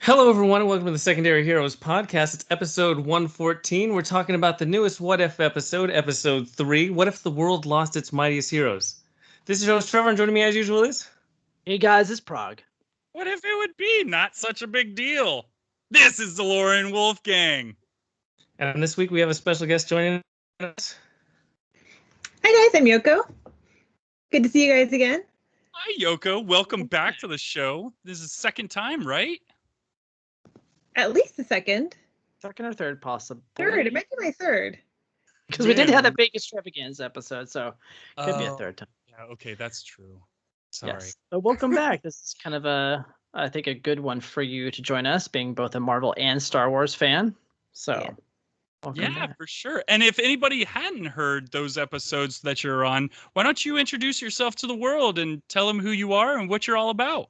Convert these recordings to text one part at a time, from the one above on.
Hello, everyone, and welcome to the Secondary Heroes podcast. It's episode 114. We're talking about the newest What If episode, episode 3. What if the world lost its mightiest heroes? This is your host, Trevor, and joining me as usual is... Hey guys, it's Prague. What if it would be not such a big deal? This is DeLorean Wolfgang. And this week we have a special guest joining us. Hi guys, I'm Yoko. Good to see you guys again. Hi, Yoko. Welcome back to the show. This is the second time, right? At least the second. Second or third, possible. Third. It might be my third. Because we did have the big extravaganza episode, so it could be a third time. Yeah, okay, that's true. Sorry. Yes. So welcome back. This is kind of I think a good one for you to join us, being both a Marvel and Star Wars fan. So, welcome back. For sure. And if anybody hadn't heard those episodes that you're on, why don't you introduce yourself to the world and tell them who you are and what you're all about?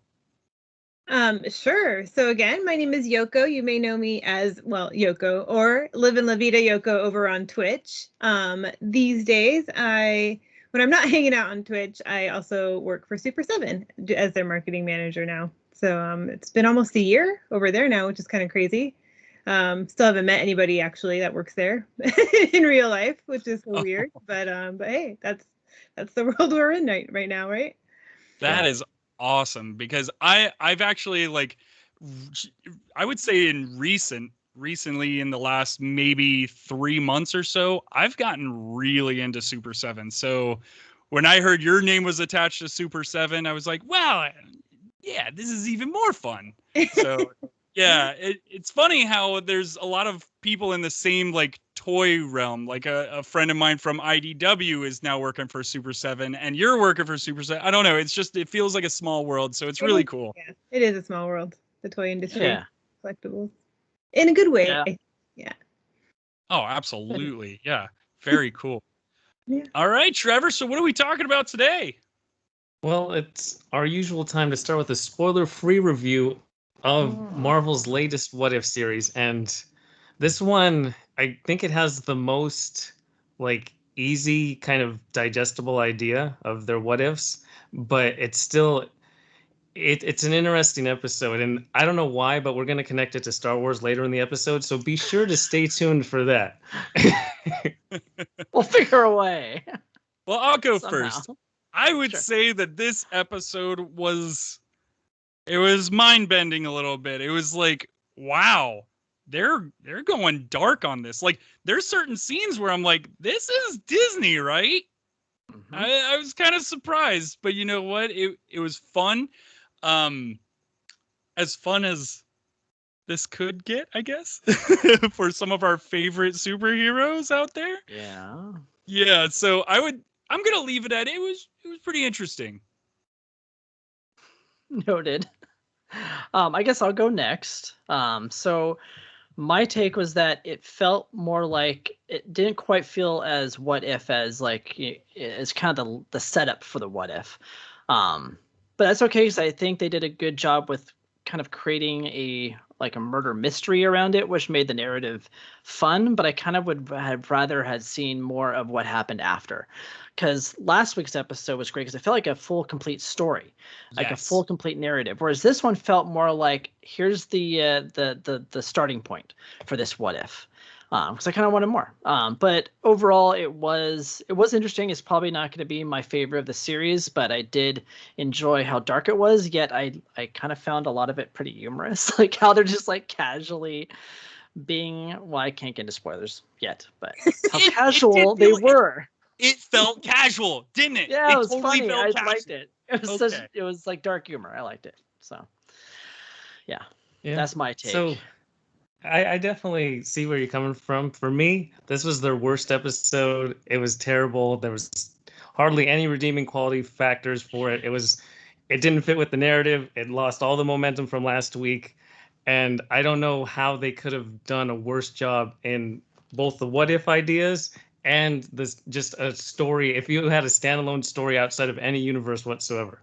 Sure. So again, my name is Yoko. You may know me as, well, Yoko, or Live in La Vida Yoko over on Twitch. These days, when I'm not hanging out on Twitch, I also work for Super 7 as their marketing manager now. So it's been almost a year over there now, which is kind of crazy. Still haven't met anybody actually that works there in real life, which is so weird. But hey, that's the world we're in right now, right? That is awesome, because I've actually, like, I would say recently in the last maybe 3 months or so, I've gotten really into Super 7. So when I heard your name was attached to Super 7, I was like, wow, yeah, this is even more fun. So yeah, it's funny how there's a lot of people in the same, like, toy realm. Like a friend of mine from IDW is now working for Super 7, and you're working for Super 7. I don't know. It's just, it feels like a small world. So it's really cool. Yeah, it is a small world, the toy industry. Yeah. Collectibles. In a good way. Yeah. Oh, absolutely. Yeah. Very cool. Yeah. All right, Trevor. So what are we talking about today? Well, it's our usual time to start with a spoiler-free review of Marvel's latest What If series. And this one, I think it has the most, like, easy kind of digestible idea of their what ifs, but it's still it's an interesting episode, and I don't know why, but we're going to connect it to Star Wars later in the episode, so be sure to stay tuned for that. We'll figure a way. Well, I'll go Somehow. first. I would say that this episode was mind-bending a little bit. It was like, wow, they're going dark on this. Like, there's certain scenes where I'm like, this is Disney, right? Mm-hmm. I was kind of surprised, but you know what? It was fun. As fun as this could get, I guess, for some of our favorite superheroes out there. Yeah. Yeah, so I'm gonna leave it at it was pretty interesting. Noted. I guess I'll go next. So my take was that it felt more like it didn't quite feel as what if as like as kind of the setup for the what if. But that's okay, because I think they did a good job with kind of creating a murder mystery around it, which made the narrative fun. But I kind of would have rather had seen more of what happened after, because last week's episode was great because it felt like a full complete story, like a full complete narrative. Whereas this one felt more like, here's the starting point for this what if. Because I kind of wanted more. But overall, it was interesting. It's probably not going to be my favorite of the series, but I did enjoy how dark it was. Yet I kind of found a lot of it pretty humorous, like how they're just like casually being. Well, I can't get into spoilers yet, but how casual they were. It felt casual, didn't it? Yeah, it was totally funny. felt I casual. liked it. It was it was like dark humor. I liked it. So, yeah. That's my take. So, I definitely see where you're coming from. For me, this was their worst episode. It was terrible. There was hardly any redeeming quality factors for it. It didn't fit with the narrative. It lost all the momentum from last week. And I don't know how they could have done a worse job in both the what if ideas and this just a story. If you had a standalone story outside of any universe whatsoever.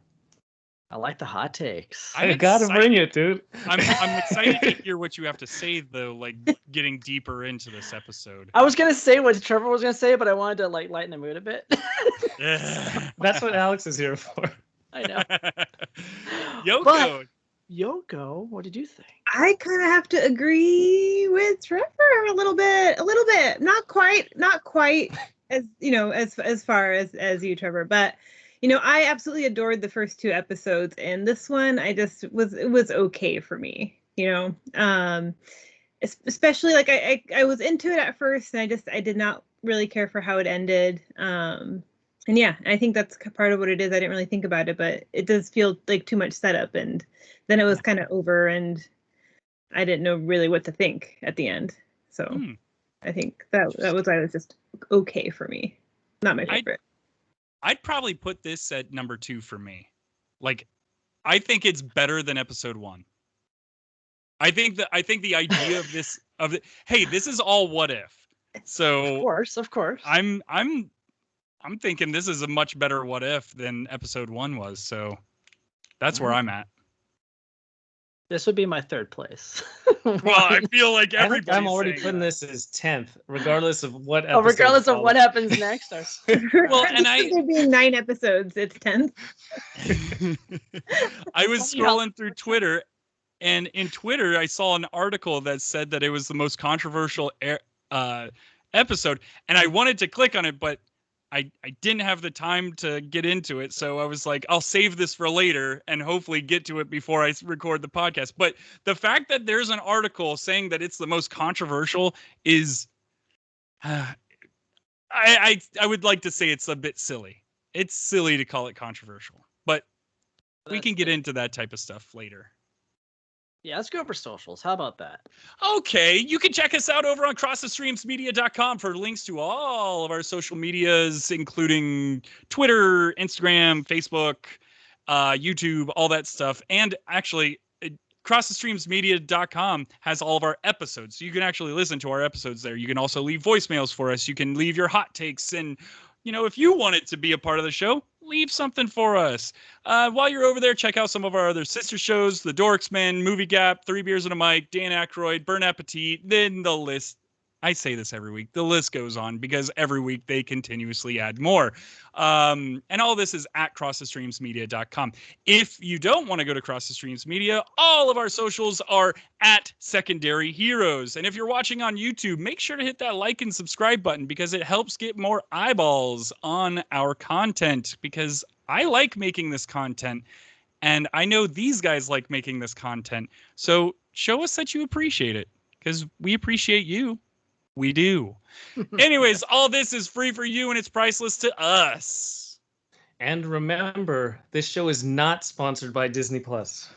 I like the hot takes. I gotta bring it, dude. I'm excited to hear what you have to say, though, like getting deeper into this episode. I was gonna say what Trevor was gonna say, but I wanted to like lighten the mood a bit. That's what Alex is here for. I know. Yoko. But, Yoko, what did you think? I kind of have to agree with Trevor a little bit. Not quite as, as far as you, Trevor, but I absolutely adored the first two episodes, and this one it was okay for me, especially like I was into it at first, and I did not really care for how it ended. And yeah, I think that's part of what it is. I didn't really think about it, but it does feel like too much setup, and then it was kind of over, and I didn't know really what to think at the end. So I think that was why it was just okay for me. Not my favorite. I'd probably put this at number 2 for me. Like, I think it's better than episode 1. I think the idea of this hey, this is all what if. So of course. I'm thinking this is a much better what if than episode 1 was. So that's where I'm at. This would be my third place. Well, I feel like everybody's I'm already putting this as 10th, regardless of what episode. Regardless of what happens next. Well, and there being 9 episodes, it's 10th. I was scrolling through Twitter, and in Twitter, I saw an article that said that it was the most controversial episode, and I wanted to click on it, but I didn't have the time to get into it. So I was like, I'll save this for later and hopefully get to it before I record the podcast. But the fact that there's an article saying that it's the most controversial is, I would like to say it's a bit silly. It's silly to call it controversial, but we can get into that type of stuff later. Yeah, let's go for socials. How about that? Okay, you can check us out over on crossthestreamsmedia.com for links to all of our social medias, including Twitter, Instagram, Facebook, YouTube, all that stuff. And actually, crossthestreamsmedia.com has all of our episodes. So you can actually listen to our episodes there. You can also leave voicemails for us. You can leave your hot takes. And, if you wanted to be a part of the show, leave something for us. While you're over there, check out some of our other sister shows, The Dorksmen, Movie Gap, 3 Beers and a Mic, Dan Aykroyd, Burn Appetit. Then the list, I say this every week, the list goes on because every week they continuously add more. And all this is at crossthestreamsmedia.com. If you don't want to go to Cross the Streams Media, all of our socials are at Secondary Heroes. And if you're watching on YouTube, make sure to hit that like and subscribe button because it helps get more eyeballs on our content, because I like making this content and I know these guys like making this content. So show us that you appreciate it, because we appreciate you. We do. Anyways, all this is free for you and it's priceless to us. And remember, this show is not sponsored by Disney Plus.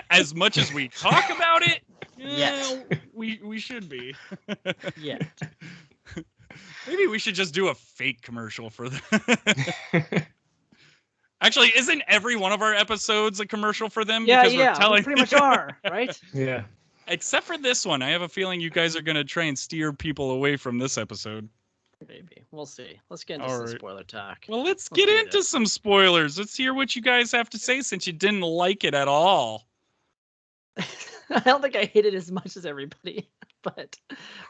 As much as we talk about it, Yet. we should be. Yet. Maybe we should just do a fake commercial for that. Actually, isn't every one of our episodes a commercial for them? Yeah, Because we pretty much are, right? Yeah. Except for this one. I have a feeling you guys are going to try and steer people away from this episode. Maybe. We'll see. Let's get into some spoiler talk. Well, let's get into some spoilers. Let's hear what you guys have to say, since you didn't like it at all. I don't think I hated it as much as everybody,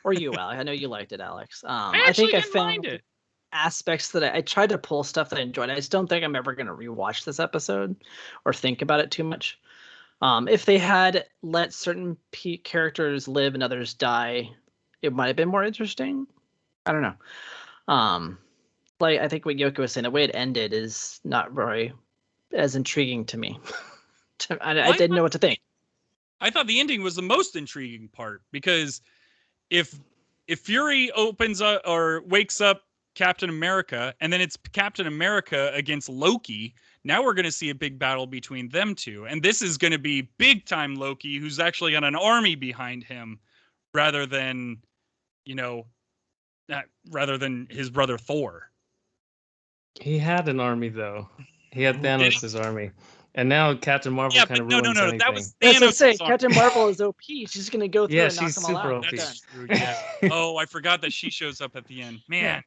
or you, Alex. I know you liked it, Alex. I think I found it. Aspects that I tried to pull stuff that I enjoyed. I just don't think I'm ever going to rewatch this episode or think about it too much. If they had let certain characters live and others die, it might have been more interesting. I don't know. Like I think what Yoko was saying, the way it ended is not very as intriguing to me. I didn't know what to think. I thought the ending was the most intriguing part, because if Fury opens up or wakes up Captain America, and then it's Captain America against Loki, now we're going to see a big battle between them two. And this is going to be big time Loki, who's actually got an army behind him rather than, rather than his brother Thor. He had an army, though. He had Thanos' army. And now Captain Marvel kind of ruins anything. That was Thanos. Say, Captain Marvel is OP. She's going to go through and knock them all out. That's true, yeah. Oh, I forgot that she shows up at the end. Man.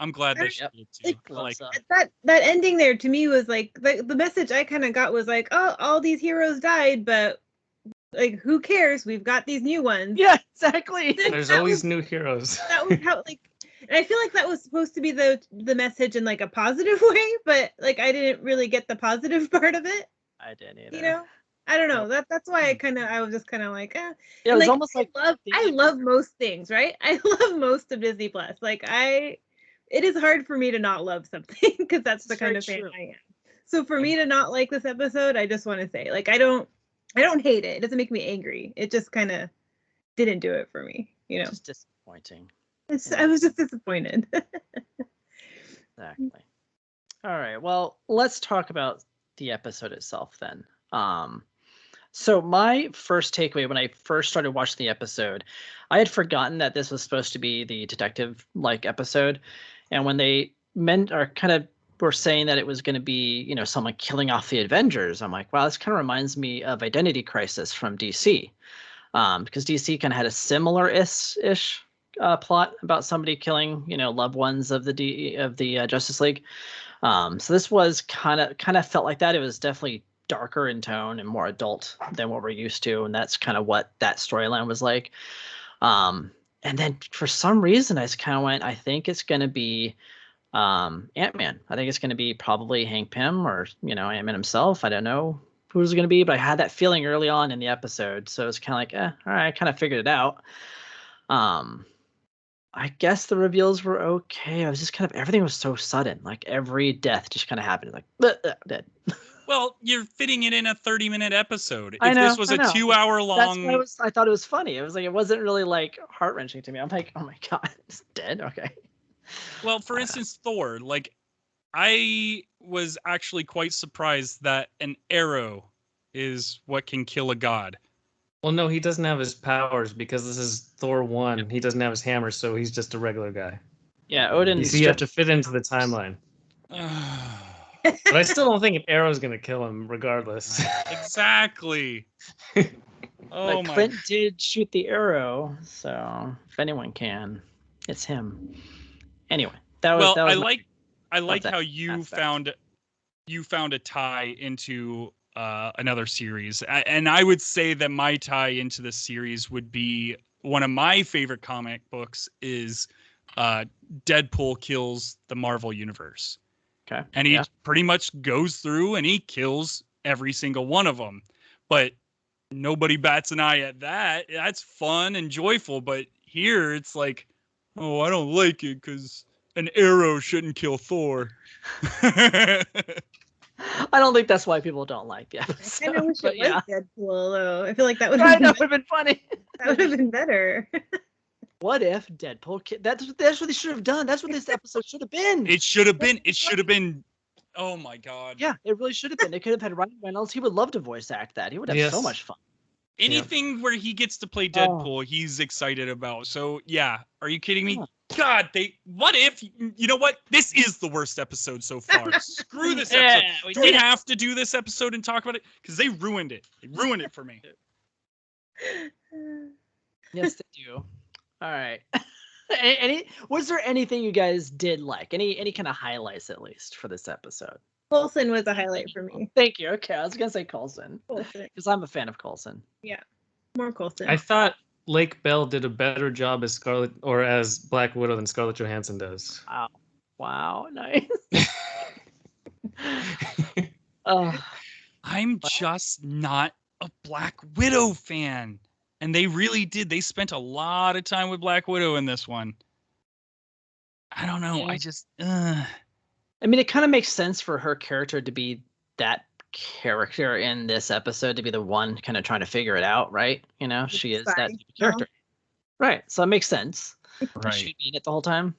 I'm glad that she did too. Like that ending there to me was like the message I kind of got was like, oh, all these heroes died, but like who cares? We've got these new ones. Yeah, exactly. There's always new heroes. That was how and I feel like that was supposed to be the message in like a positive way, but like I didn't really get the positive part of it. I didn't either. I don't know. That's why I was just kind of like, eh. Yeah, it was almost like I love most things, right? I love most of Disney Plus. Like it is hard for me to not love something because that's the kind of fan I am. So for me to not like this episode, I just want to say, like, I don't hate it. It doesn't make me angry. It just kind of didn't do it for me, you know. Just disappointing. I was just disappointed. Exactly. All right. Well, let's talk about the episode itself then. So my first takeaway when I first started watching the episode, I had forgotten that this was supposed to be the detective-like episode, and when they were saying that it was going to be, you know, someone killing off the Avengers, I'm like, wow, this kind of reminds me of Identity Crisis from DC, because DC kind of had a similar-ish plot about somebody killing, you know, loved ones of the Justice League. So this was kind of felt like that. It was definitely darker in tone and more adult than what we're used to, and that's kind of what that storyline was like. And then for some reason, I just kind of went, I think it's going to be Ant-Man. I think it's going to be probably Hank Pym or, you know, Ant-Man himself. I don't know who's going to be, but I had that feeling early on in the episode, so it's kind of like, all right, I kind of figured it out. I guess the reveals were okay. I was just kind of, everything was so sudden. Like every death just kind of happened. Like, dead. Well, you're fitting it in a 30-minute episode. I If know, this was I a know. 2-hour long, That's why I thought it was funny. It was like, it wasn't really like heart wrenching to me. I'm like, oh my God, it's dead. Okay. well, for instance, Thor, like I was actually quite surprised that an arrow is what can kill a god. Well, no, he doesn't have his powers because this is Thor 1. He doesn't have his hammer, so he's just a regular guy. Yeah, Odin. You see, you have to fit into the timeline. But I still don't think an arrow's going to kill him, regardless. Exactly. Oh But my! Clint did shoot the arrow, so if anyone can, it's him. Anyway, that was. Well, that was I like that how you aspect. found a tie into another series, and I would say that my tie into this series would be one of my favorite comic books is Deadpool kills the Marvel Universe. Okay. And he pretty much goes through and he kills every single one of them. But nobody bats an eye at that. That's fun and joyful. But here it's like, oh, I don't like it because an arrow shouldn't kill Thor. I don't think that's why people don't like the episode. I kind of wish it was Deadpool, though. I feel like that would have been funny. That would have been better. What if Deadpool? That's what they should have done. That's what this episode should have been. It should have been. It should have been. Oh my God. Yeah, it really should have been. They could have had Ryan Reynolds. He would love to voice act that. He would have so much fun. Anything where he gets to play Deadpool, he's excited about. So yeah, are you kidding me? God, what if, you know what? This is the worst episode so far. Screw this episode. Do we have to do this episode and talk about it? Because they ruined it. They ruined it for me. Yes, they do. All right. Was there anything you guys did like? Any kind of highlights at least for this episode? Coulson was a highlight for me. Thank you. Okay, I was gonna say Coulson because I'm a fan of Coulson. Yeah, more Coulson. I thought Lake Bell did a better job as Scarlet or as Black Widow than Scarlett Johansson does. Wow, nice. I'm just not a Black Widow fan. And they really did. They spent a lot of time with Black Widow in this one. I don't know. I just... I mean, it kind of makes sense for her character to be that character in this episode, to be the one kind of trying to figure it out, right? You know, she is that character. Right. So it makes sense. Right. She'd be in it the whole time.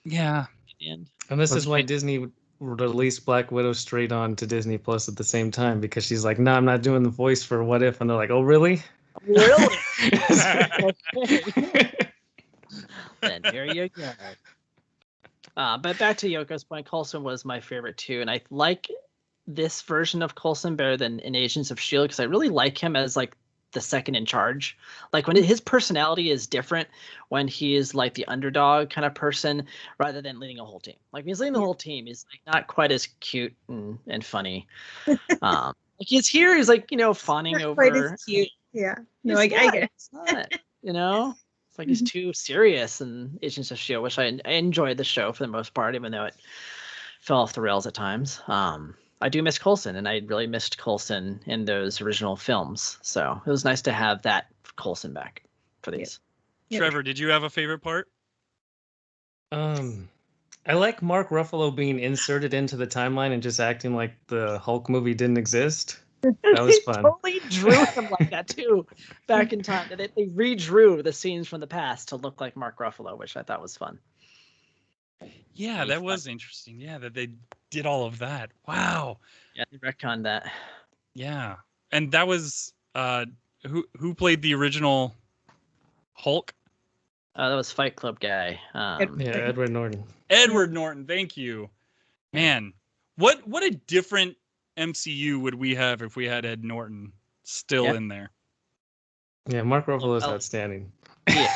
Yeah. At the end. And this is why Disney released Black Widow straight on to Disney Plus at the same time, because she's like, no, I'm not doing the voice for What If. And they're like, oh, really? Really? Then here you go. But back to Yoko's point, Coulson was my favorite too, and I like this version of Coulson better than in Agents of S.H.I.E.L.D. because I really like him as like the second in charge. Like when his personality is different when he is like the underdog kind of person rather than leading a whole team. Like when he's leading the whole team, he's like not quite as cute and funny. Like he's here, he's like, you know, fawning over. Quite as cute. Yeah. No, I get it. It's not, you know? It's like he's too serious in Agents of S.H.I.E.L.D., which I enjoyed the show for the most part, even though it fell off the rails at times. I do miss Coulson, and I really missed Coulson in those original films. So it was nice to have that Coulson back for these. Yep. Trevor, did you have a favorite part? I like Mark Ruffalo being inserted into the timeline and just acting like the Hulk movie didn't exist. That was fun. They totally drew him like that too, back in time. They redrew the scenes from the past to look like Mark Ruffalo, which I thought was fun. Yeah, Really that fun. was interesting. Yeah, that they did all of that. Wow. Yeah, they retconned that. Yeah, and that was who played the original Hulk? That was Fight Club guy. Yeah, Edward Norton. Edward Norton. Thank you. Man, what a different MCU would we have if we had Ed Norton still in there? Yeah, Mark Ruffalo is outstanding. Yeah.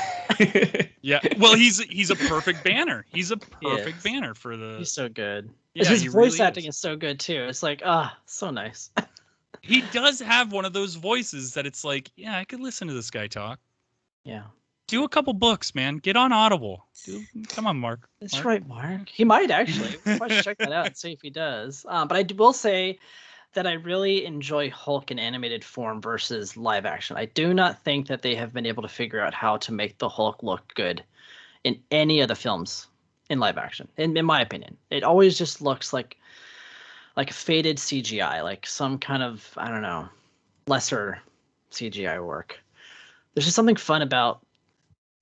Yeah. Well, he's a perfect banner. He's a perfect banner for the. He's so good. Yeah, His he voice really acting is. is so good too. It's like, so nice. He does have one of those voices that it's like, yeah, I could listen to this guy talk. Yeah. Do a couple books, man. Get on Audible. Come on, Mark. That's right, Mark. He might actually. I should check that out and see if he does. But I will say that I really enjoy Hulk in animated form versus live action. I do not think that they have been able to figure out how to make the Hulk look good in any of the films in live action. In my opinion, it always just looks like faded CGI, like some kind of, I don't know, lesser CGI work. There's just something fun about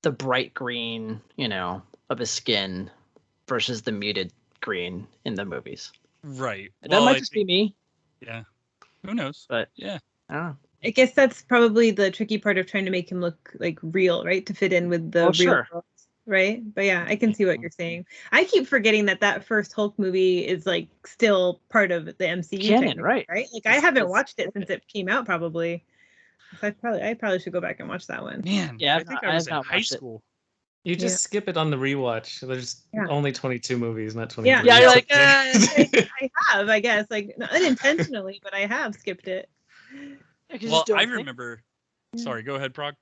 the bright green, of his skin versus the muted green in the movies. Right. That might just be me. Yeah. Who knows? But yeah. I don't know. I guess that's probably the tricky part of trying to make him look like real, right? To fit in with the real world, right? But yeah, I can see what you're saying. I keep forgetting that first Hulk movie is like still part of the MCU canon, right? Right? Like I haven't watched it since it came out, probably. So I probably should go back and watch that one. Man, yeah, I think I was in high school. You just skip it on the rewatch. There's only 22 movies, not 23. Yeah, you're like, I have, I guess, like not unintentionally, but I have skipped it. Well, I remember. Sorry, go ahead, Prague.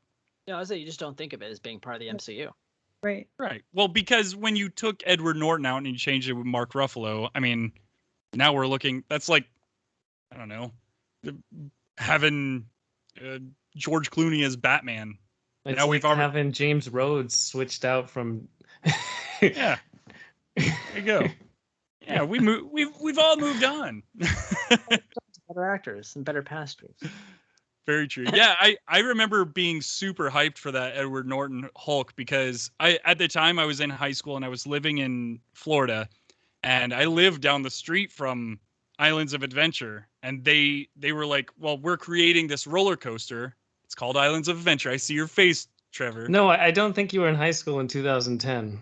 No, I was saying you just don't think of it as being part of the MCU. Right. Right. Well, because when you took Edward Norton out and you changed it with Mark Ruffalo, I mean, now we're looking. That's like, I don't know, having George Clooney as Batman. It's now like having James Rhodes switched out from. Yeah. There you go. Yeah, we've all moved on. Better actors and better pastors. Very true. Yeah, I remember being super hyped for that Edward Norton Hulk because at the time I was in high school and I was living in Florida, and I lived down the street from Islands of Adventure, and they were like, well, we're creating this roller coaster. It's called Islands of Adventure. I see your face, Trevor. No, I don't think you were in high school in 2010.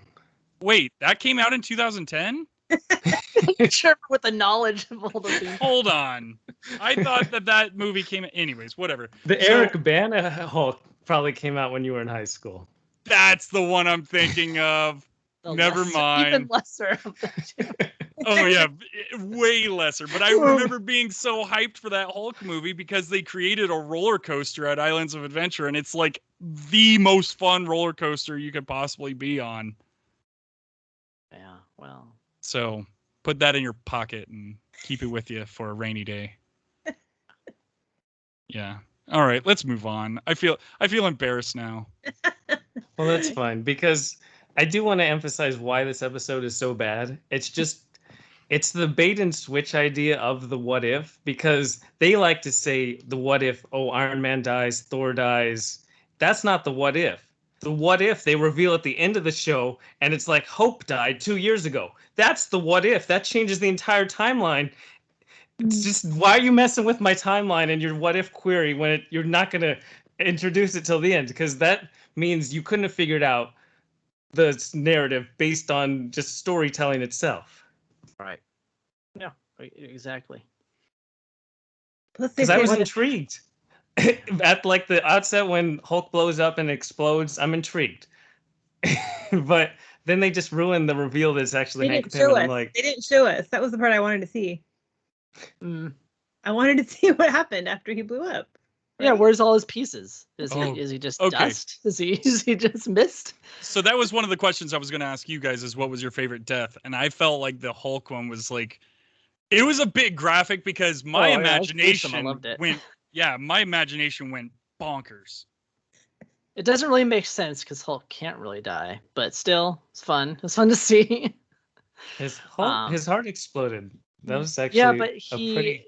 Wait, that came out in 2010? Trevor with the knowledge of all the things. Hold on. I thought that movie came. Anyways, whatever. Eric Bana Hulk probably came out when you were in high school. That's the one I'm thinking of. Never mind. Even lesser of the two. Oh yeah, way lesser. But I remember being so hyped for that Hulk movie because they created a roller coaster at Islands of Adventure, and it's like the most fun roller coaster you could possibly be on. Yeah, well. So put that in your pocket and keep it with you for a rainy day. Yeah. All right, let's move on. I feel embarrassed now. Well, that's fine because I do want to emphasize why this episode is so bad. It's the bait and switch idea of the what if, because they like to say the what if, Iron Man dies, Thor dies. That's not the what if. The what if they reveal at the end of the show and it's like Hope died 2 years ago. That's the what if. That changes the entire timeline. It's just, why are you messing with my timeline and your what if query when you're not going to introduce it till the end? Because that means you couldn't have figured out the narrative based on just storytelling itself. Right. Yeah, exactly. Because I was intrigued. At like the outset when Hulk blows up and explodes, I'm intrigued. But then they just ruined the reveal that's actually Hank Pym. And I'm like, they didn't show us. That was the part I wanted to see. I wanted to see what happened after he blew up. Right? Yeah, where's all his pieces? Is he just dust? Is he just mist? So that was one of the questions I was going to ask you guys: is what was your favorite death? And I felt like the Hulk one was like It was a bit graphic because my Oh, yeah, it was gruesome. I imagination loved it. went. Yeah, my imagination went bonkers. It doesn't really make sense because Hulk can't really die, but still, it's fun. It's fun to see. His Um, his heart exploded. That was yeah, actually but a pretty.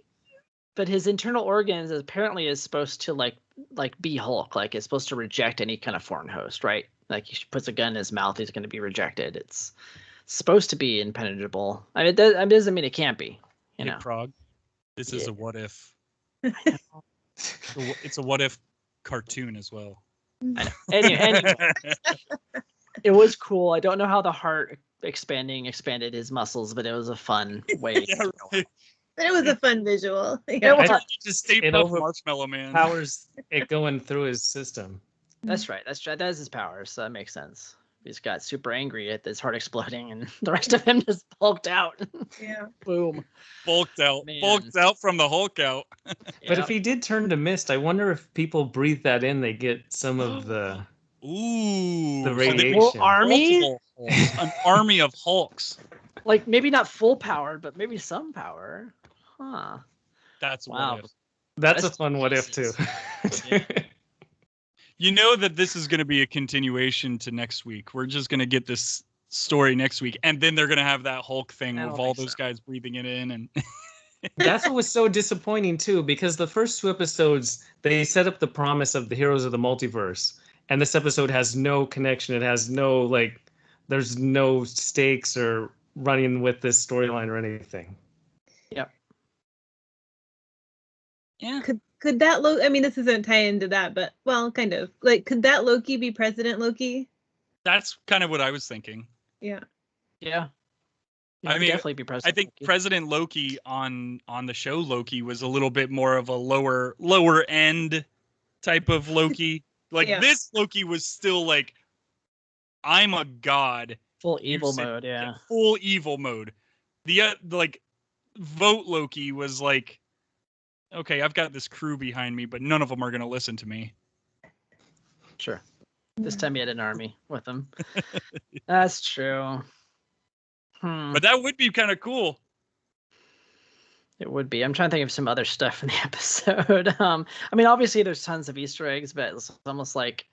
but his internal organs apparently is supposed to like be Hulk. Like it's supposed to reject any kind of foreign host, right? Like he puts a gun in his mouth, he's going to be rejected. It's supposed to be impenetrable. I mean, it doesn't mean it can't be. You Hey, know, Prague. This is Yeah. a what if. It's a what if cartoon as well. I know. Anyway, it was cool. I don't know how the heart expanded his muscles, but it was a fun way. Yeah, to right. But it was a fun visual. It I was. think Just Stay It Puft Marshmallow Man. powers it going through his system. That's right. That is his power, so that makes sense. He's got super angry at his heart exploding, and the rest of him just bulked out. Yeah. Boom. Bulked out. Man. Bulked out from the Hulk out. But if he did turn to mist, I wonder if people breathe that in, they get some of the Ooh. the so they- radiation. whole army, multiple Hulks. An army of Hulks. like maybe not full power, but maybe some power. Huh. That's Wow. what if. That's a Rest fun in what if too. pieces. Yeah. You know that this is going to be a continuation to next week. We're just going to get this story next week, and then they're going to have that Hulk thing I with don't all think those so. guys breathing it in, and That's what was so disappointing too, because the first two episodes they set up the promise of the heroes of the multiverse, and this episode has no connection. It has no there's no stakes or running with this storyline or anything. Yep. yeah, Could that I mean, this isn't tied into that, but well, kind of. Like, could that Loki be President Loki? that's kind of what I was thinking. Yeah. Yeah. I He'd mean, definitely be president. I think Loki. President Loki on the show Loki was a little bit more of a lower end type of Loki. Like Yeah. this Loki was still like, I'm a god. full You evil said- mode. Yeah. Full evil mode. The like vote Loki was like, okay, I've got this crew behind me, but none of them are going to listen to me. Sure. This time he had an army with him. That's true. But that would be kind of cool. It would be. I'm trying to think of some other stuff in the episode. I mean, obviously there's tons of Easter eggs, but it's almost like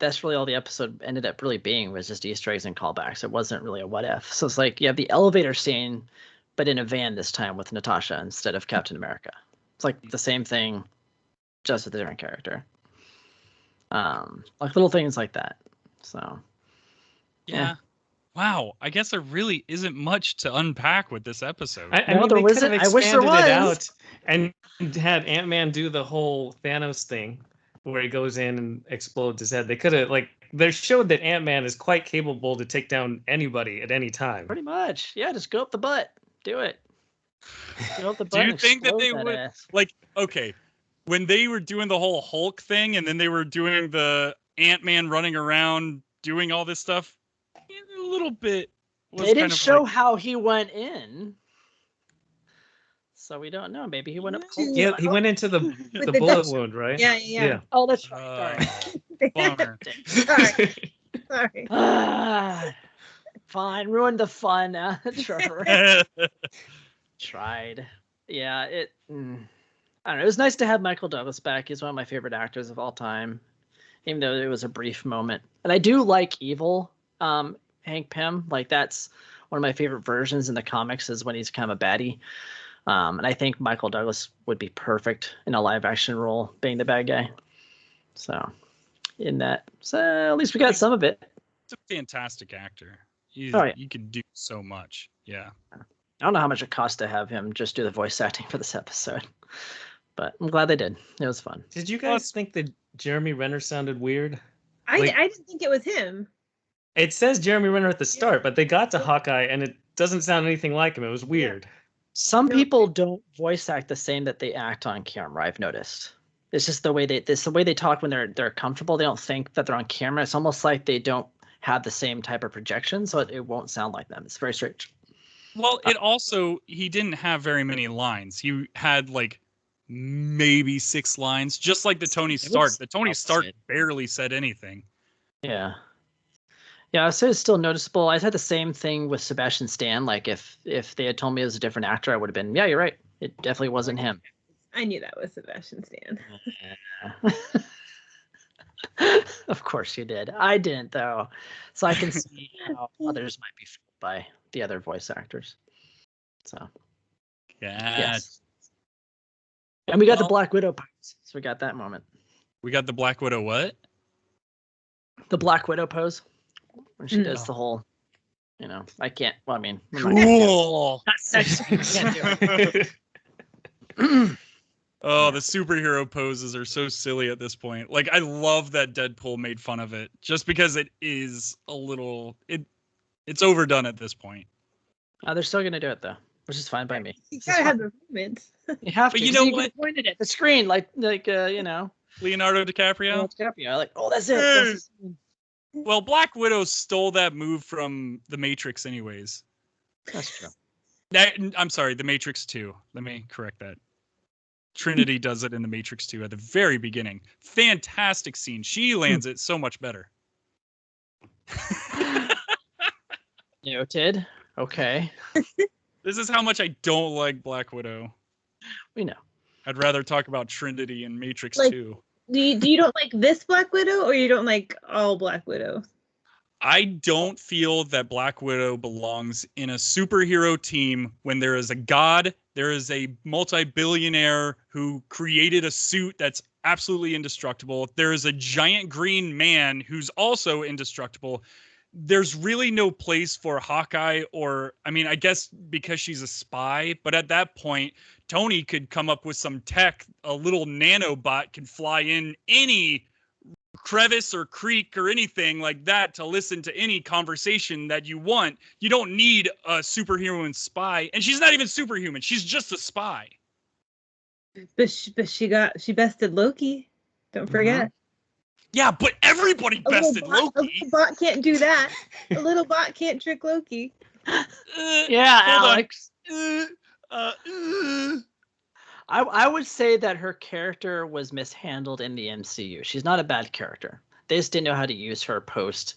that's really all the episode ended up really being was just Easter eggs and callbacks. It wasn't really a what if. So it's like you have the elevator scene, but in a van this time with Natasha instead of Captain America. It's like the same thing, just with a different character. Like little things like that. So Yeah. Wow. I guess there really isn't much to unpack with this episode. I No, mean, there they could wasn't. have I wish there expanded it was. out and had Ant-Man do the whole Thanos thing where he goes in and explodes his head. They could have they showed that Ant-Man is quite capable to take down anybody at any time. pretty much. Yeah, just go up the butt. Do it. Go up the Do butt you and think that explode they that would ass. like okay, when they were doing the whole Hulk thing and then they were doing the Ant-Man running around doing all this stuff, a little bit was They kind didn't of show like, how he went in. So we don't know. Maybe he went up close. Yeah, he went into the With the the bullet dust- wound, right? Yeah. Oh, that's right. Sorry. bummer. Sorry. Sorry. Ah, fine. Ruined the fun, Trevor. Tried. Yeah, I don't know. It was nice to have Michael Douglas back. He's one of my favorite actors of all time, even though it was a brief moment. And I do like evil Hank Pym. Like that's one of my favorite versions in the comics is when he's kind of a baddie. And I think Michael Douglas would be perfect in a live action role being the bad guy. So at least we got some of it. It's a fantastic actor. Oh, yeah. You can do so much. Yeah. I don't know how much it cost to have him just do the voice acting for this episode, but I'm glad they did. It was fun. Did you guys think that Jeremy Renner sounded weird? I didn't think it was him. It says Jeremy Renner at the start, but they got to Hawkeye and it doesn't sound anything like him. It was weird. Some No. people don't voice act the same that they act on camera. I've noticed. It's just the way they talk when they're comfortable. They don't think that they're on camera. It's almost like they don't have the same type of projection, so it won't sound like them. It's very strange. Well, it also he didn't have very many lines. He had like maybe 6 lines, just like the Tony Stark. The Tony Stark barely said anything. Yeah. Yeah, I say it's still noticeable. I had the same thing with Sebastian Stan. Like if they had told me it was a different actor, I would have been, yeah, you're right. It definitely wasn't him. I knew that was Sebastian Stan. Of course you did. I didn't though. So I can see how others might be fooled by the other voice actors. So yes. And we got the Black Widow pose. So we got that moment. We got the Black Widow what? The Black Widow pose. When she does the whole, I can't. Well, I mean, cool. Can't do it. Oh, the superhero poses are so silly at this point. Like, I love that Deadpool made fun of it, just because it is a little. It's overdone at this point. They're still gonna do it though, which is fine by me. You gotta have the movements. You have to. But you know you what? Pointed at the screen, like Leonardo DiCaprio. Oh, that's it. Well, Black Widow stole that move from The Matrix, anyways. That's true. I'm sorry, The Matrix 2. Let me correct that. Trinity does it in The Matrix 2 at the very beginning. Fantastic scene. She lands it so much better. Noted. Okay. This is how much I don't like Black Widow. We know. I'd rather talk about Trinity and Matrix 2. Do you don't like this Black Widow, or you don't like all Black Widows? I don't feel that Black Widow belongs in a superhero team when there is a god, there is a multi-billionaire who created a suit that's absolutely indestructible. There is a giant green man who's also indestructible. There's really no place for Hawkeye, or, I mean, I guess because she's a spy, but at that point, Tony could come up with some tech. A little nanobot can fly in any crevice or creek or anything like that to listen to any conversation that you want. You don't need a superhuman spy, and she's not even superhuman. She's just a spy. But she bested Loki. Don't forget. Yeah, but everybody bested Loki. A little bot can't do that. A little bot can't trick Loki. Yeah, Alex. I would say that her character was mishandled in the MCU. She's not a bad character. They just didn't know how to use her post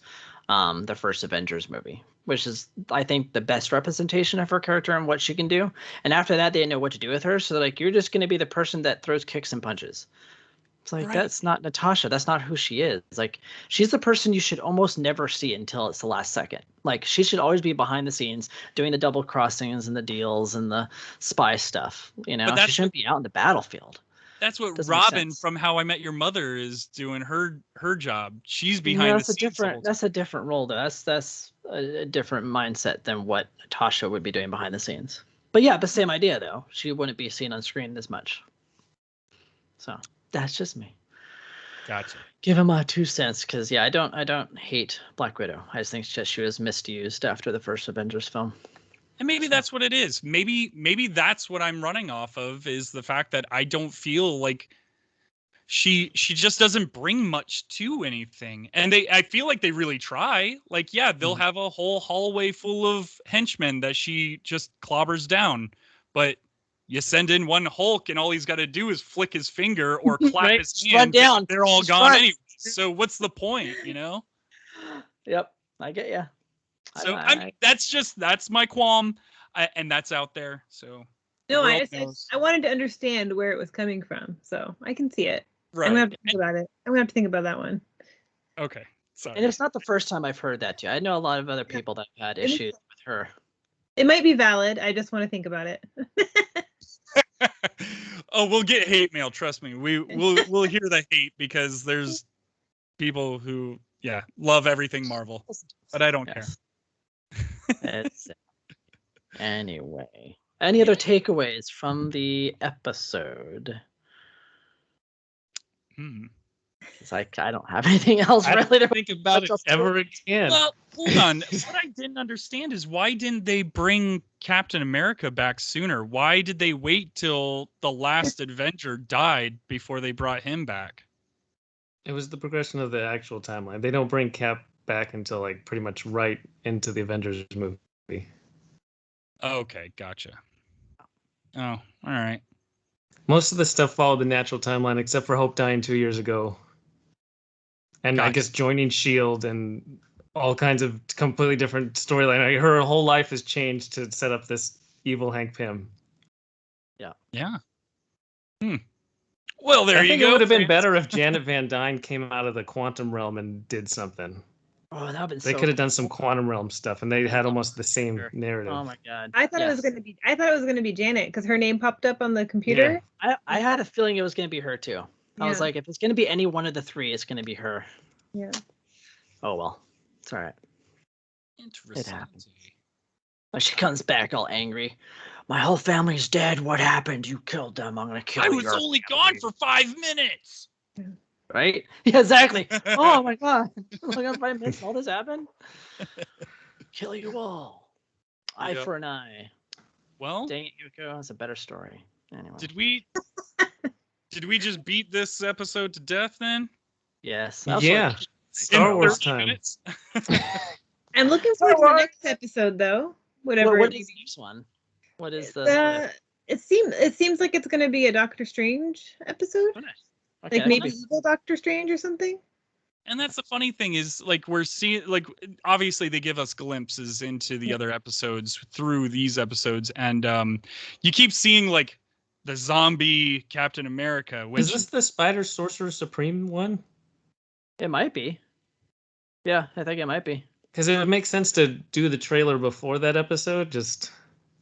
the first Avengers movie, which is, I think, the best representation of her character and what she can do. And after that, they didn't know what to do with her. So, like, you're just going to be the person that throws kicks and punches. It's like, That's not Natasha. That's not who she is. Like, she's the person you should almost never see until it's the last second. Like, she should always be behind the scenes doing the double crossings and the deals and the spy stuff. She shouldn't be out in the battlefield. That's what Robin from How I Met Your Mother is doing her job. She's behind the scenes. That's a different role, though. That's a different mindset than what Natasha would be doing behind the scenes. But yeah, the same idea, though. She wouldn't be seen on screen as much. So that's just me. Gotcha. Give him my 2 cents, because I don't hate Black Widow. I just think she was misused after the first Avengers film. And maybe that's what it is. Maybe that's what I'm running off of, is the fact that I don't feel like she just doesn't bring much to anything. And I feel like they really try. Like, yeah, they'll have a whole hallway full of henchmen that she just clobbers down. But you send in one Hulk and all he's got to do is flick his finger or clap his hand. Run down. They're all gone anyway. So what's the point, Yep, I get you. So that's my qualm, and that's out there. So no, I wanted to understand where it was coming from, so I can see it. Right. I'm gonna have to think about it. I'm gonna have to think about that one. Okay, sorry. And it's not the first time I've heard that too. I know a lot of other people that have had issues with her. It might be valid. I just want to think about it. Oh, we'll get hate mail. Trust me. We'll hear the hate, because there's people who love everything Marvel, but I don't care. Anyway, any other takeaways from the episode? I don't have anything else really to think about it ever again. Well, hold on. What I didn't understand is, why didn't they bring Captain America back sooner? Why did they wait till the last Avenger died before they brought him back? It was the progression of the actual timeline. They don't bring Cap back until like pretty much right into the Avengers movie. Okay, gotcha. Oh, all right. Most of the stuff followed the natural timeline, except for Hope dying 2 years ago. And I guess joining S.H.I.E.L.D. and all kinds of completely different storyline. Her whole life has changed to set up this evil Hank Pym. Yeah. Well, there I you think go. it would have been fans. better if Janet Van Dyne came out of the quantum realm and did something. Oh, that would have been They so could have done cool. some quantum realm stuff, and they had almost the same Sure. narrative. Oh my god. I thought it was Yes. gonna be Janet because her name popped up on the computer. I had a feeling it was going to be her too. I was Yeah. like, if it's going to be any one of the three, it's going to be her. Yeah. Oh well, it's all right. Interesting. happens. But she comes back all angry. My whole family's dead. What happened? You killed them. I'm gonna kill I you. was only gone for 5 minutes. Right? Yeah, exactly. Oh my god! Look how 5 minutes all this happened. Kill you all. Eye Yep. for an eye. Well, Dang it, Yuko. That's a better story. Anyway. did we just beat this episode to death then? Yes. Yeah, In Star Wars 30 time. minutes? I'm looking forward to the next episode though. Whatever. What it is may the be. next one? What is the? It seems like it's gonna be a Doctor Strange episode. Oh, nice. Okay, Like that maybe could be- evil Doctor Strange or something. And that's the funny thing is, like, we're seeing, like, obviously they give us glimpses into the other episodes through these episodes, and you keep seeing like the zombie Captain America, which Is this the Spider Sorcerer Supreme one? It might be. Yeah, I think it might be. Because it would make sense to do the trailer before that episode, just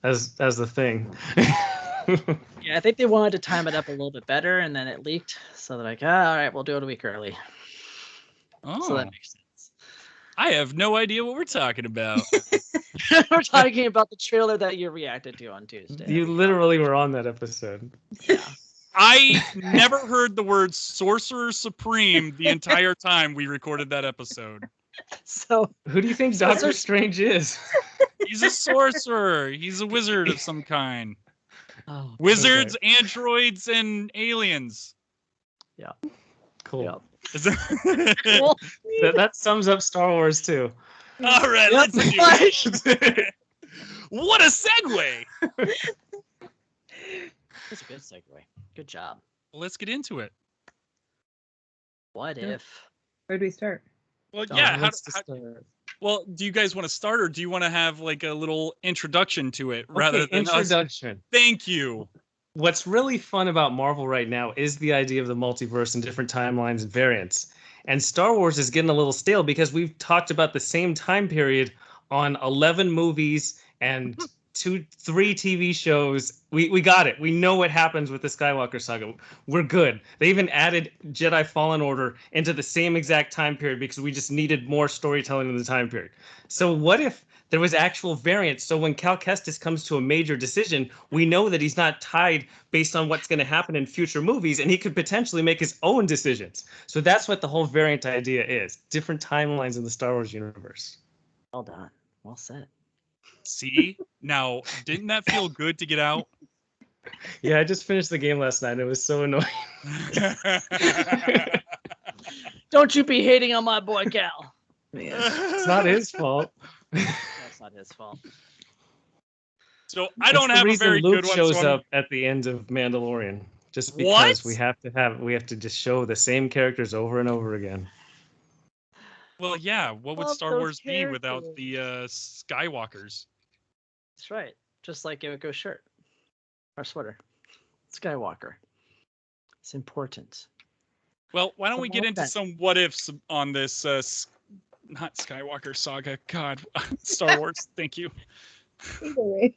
as the thing. Yeah, I think they wanted to time it up a little bit better, and then it leaked. So they're like, all right, we'll do it a week early. So that makes sense. I have no idea what we're talking about. We're talking about the trailer that you reacted to on Tuesday. You literally were on that episode. Yeah. I never heard the word Sorcerer Supreme the entire time we recorded that episode. So Who do you think Doctor Strange is? He's a sorcerer. He's a wizard of some kind. oh, Wizards, androids, and aliens. Cool. Yep. Is that- Well, That sums up Star Wars too. All right, Yep. let's do it. What a segue. that's a good segue. Good job. Let's get into it. What Yeah. if? Where do we start? Well, yeah. Let's just, Well, do you guys want to start, or do you want to have like a little introduction to it rather okay, than us? introduction. Thank you. What's really fun about Marvel right now is the idea of the multiverse and different timelines and variants. And Star Wars is getting a little stale because we've talked about the same time period on 11 movies and 3 TV shows. We got it. We know what happens with the Skywalker saga. We're good. They even added Jedi Fallen Order into the same exact time period because we just needed more storytelling in the time period. So what if there was actual variance? So when Cal Kestis comes to a major decision, we know that he's not tied based on what's going to happen in future movies, and he could potentially make his own decisions. So that's what the whole variant idea is. Different timelines in the Star Wars universe. Well done. Well said. See, now didn't that feel good to get out? Yeah, I just finished the game last night. And it was so annoying. Don't you be hating on my boy Cal. It's not his fault. That's not his fault. So I don't It's the have a reason very Luke good one. shows So I'm- up at the end of Mandalorian, just because What? we have to just show the same characters over and over again. Well, yeah. What would Love Star those Wars be without characters. the Skywalkers? That's right. Just like Yuko's shirt or sweater. Skywalker. It's important. Well, why don't Some we get more into fun. some what ifs on this? Not Skywalker saga. God, Star Wars. Thank you. Either way.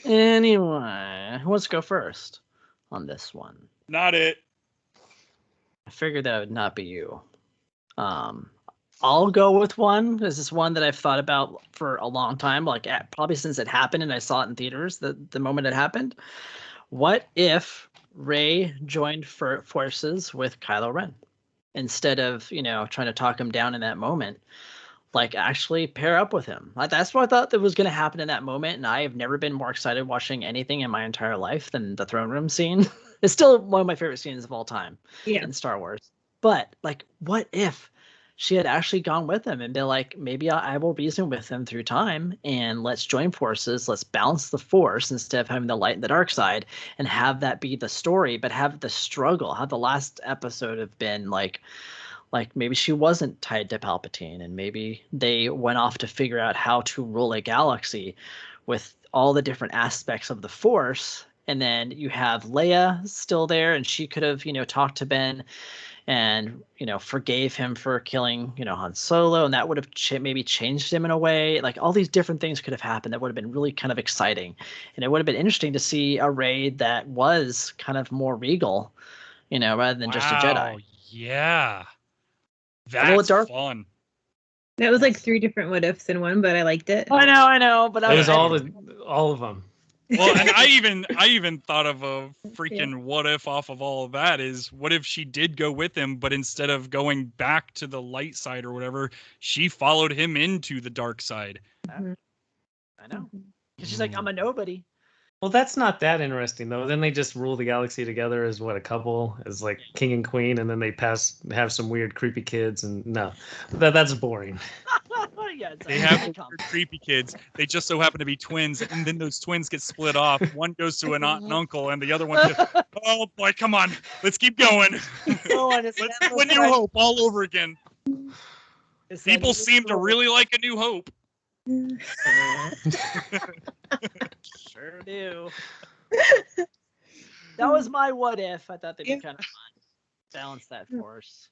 Anyway, who wants to go first on this one? Not it. I figured that would not be you. I'll go with one. This is one that I've thought about for a long time, like probably since it happened and I saw it in theaters the moment it happened. What if Rey joined forces with Kylo Ren instead of, trying to talk him down in that moment? Like actually pair up with him. Like, that's what I thought that was going to happen in that moment. And I have never been more excited watching anything in my entire life than the throne room scene. It's still one of my favorite scenes of all time in Star Wars. But like, what if she had actually gone with him and been like, maybe I will reason with him through time and let's join forces. Let's balance the force instead of having the light and the dark side, and have that be the story, but have the struggle, have the last episode have been like like maybe she wasn't tied to Palpatine, and maybe they went off to figure out how to rule a galaxy with all the different aspects of the Force. And then you have Leia still there, and she could have, talked to Ben and, forgave him for killing, Han Solo, and that would have maybe changed him in a way. Like all these different things could have happened that would have been really kind of exciting. And it would have been interesting to see a Rey that was kind of more regal, rather than just a Jedi. Yeah. little That's dark. fun. That was like 3 different what ifs in one, but I liked it. I know, but It was all of them. Well, and I even thought of a freaking what if off of all of that is, what if she did go with him, but instead of going back to the light side or whatever, she followed him into the dark side. I know. She's like, I'm a nobody. Well, that's not that interesting though. Then they just rule the galaxy together as a couple, as like king and queen, and then they have some weird creepy kids, and no, that's boring. Yeah, they have weird, creepy kids. They just so happen to be twins, and then those twins get split off. One goes to an aunt and uncle, and the other one goes, oh boy, come on, let's keep going. Let's do A New Hope all over again. People seem to really like A New Hope. Sure do. That was my what if. I thought they'd be kind of fun. Balance that force.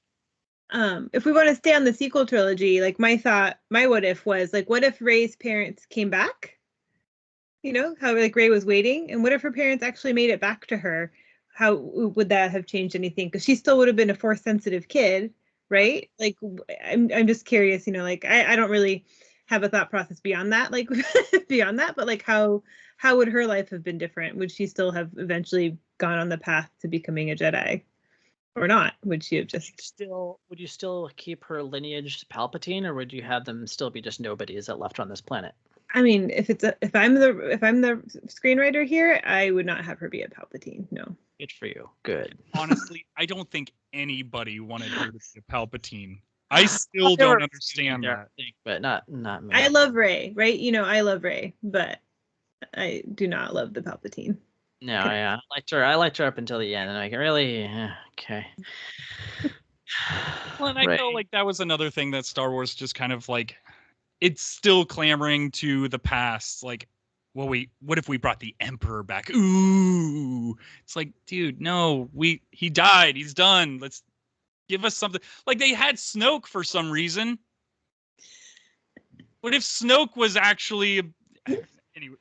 If we want to stay on the sequel trilogy, like my what if was like, what if Rey's parents came back? How like Rey was waiting, and what if her parents actually made it back to her? How would that have changed anything? Because she still would have been a force sensitive kid, right? Like I'm just curious, like I don't really have a thought process beyond that, like beyond that, but like how would her life have been different? Would she still have eventually gone on the path to becoming a Jedi? Or not? Would she have just would you still keep her lineage to Palpatine, or would you have them still be just nobodies that left on this planet? I mean, if I'm the screenwriter here, I would not have her be a Palpatine. No. Good for you. Good. Honestly, I don't think anybody wanted her to be a Palpatine. I still don't understand that. But not me. I love Rey, right? I love Rey, but I do not love the Palpatine. No, yeah, I liked her up until the end, and I'm like, really, okay. Well, and I felt like that was another thing that Star Wars just kind of like, it's still clamoring to the past. Like, well, what if we brought the Emperor back? Ooh, it's like, dude, no, he died, he's done. Let's give us something. Like they had Snoke for some reason. What if Snoke was actually?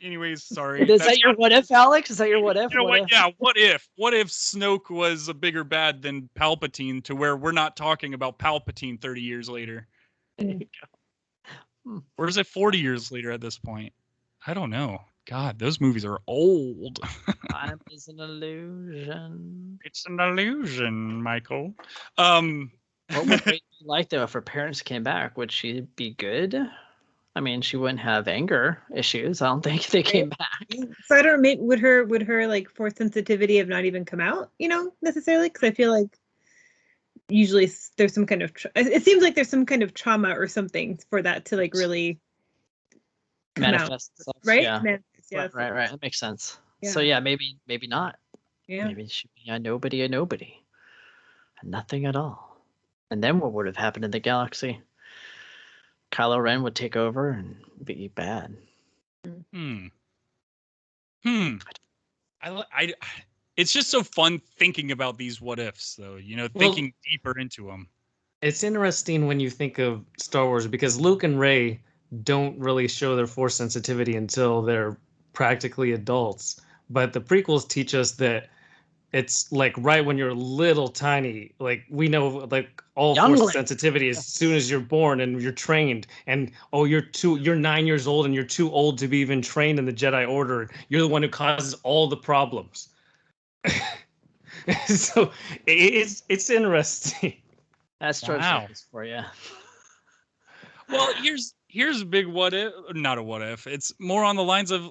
Anyways, sorry. Is that your what if, Alex? Is that your what if? You know what? Yeah, what if? What if Snoke was a bigger bad than Palpatine, to where we're not talking about Palpatine 30 years later? There you go. Or is it 40 years later at this point? I don't know. God, those movies are old. Time is an illusion. It's an illusion, Michael. What would Rey be like though if her parents came back? Would she be good? I mean, she wouldn't have anger issues. I don't think they came back. So I don't know. Would her like force sensitivity have not even come out? Necessarily, because I feel like usually there's some kind of. It seems like there's some kind of trauma or something for that to like really manifest itself, right? Yeah. Manifest, right. That makes sense. Yeah. So yeah, maybe not. Yeah. Maybe she'd be a nobody, nothing at all. And then what would have happened in the galaxy? Kylo Ren would take over and be bad. It's just so fun thinking about these what ifs, though. Thinking deeper into them. It's interesting when you think of Star Wars because Luke and Rey don't really show their force sensitivity until they're practically adults. But the prequels teach us that it's like right when you're little tiny, like we know like all force sensitivity as soon as you're born and you're trained, and you're 9 years old and you're too old to be even trained in the Jedi Order. You're the one who causes all the problems. So it's interesting. That's wow. For you. Well, here's a big what if, not a what if. It's more on the lines of,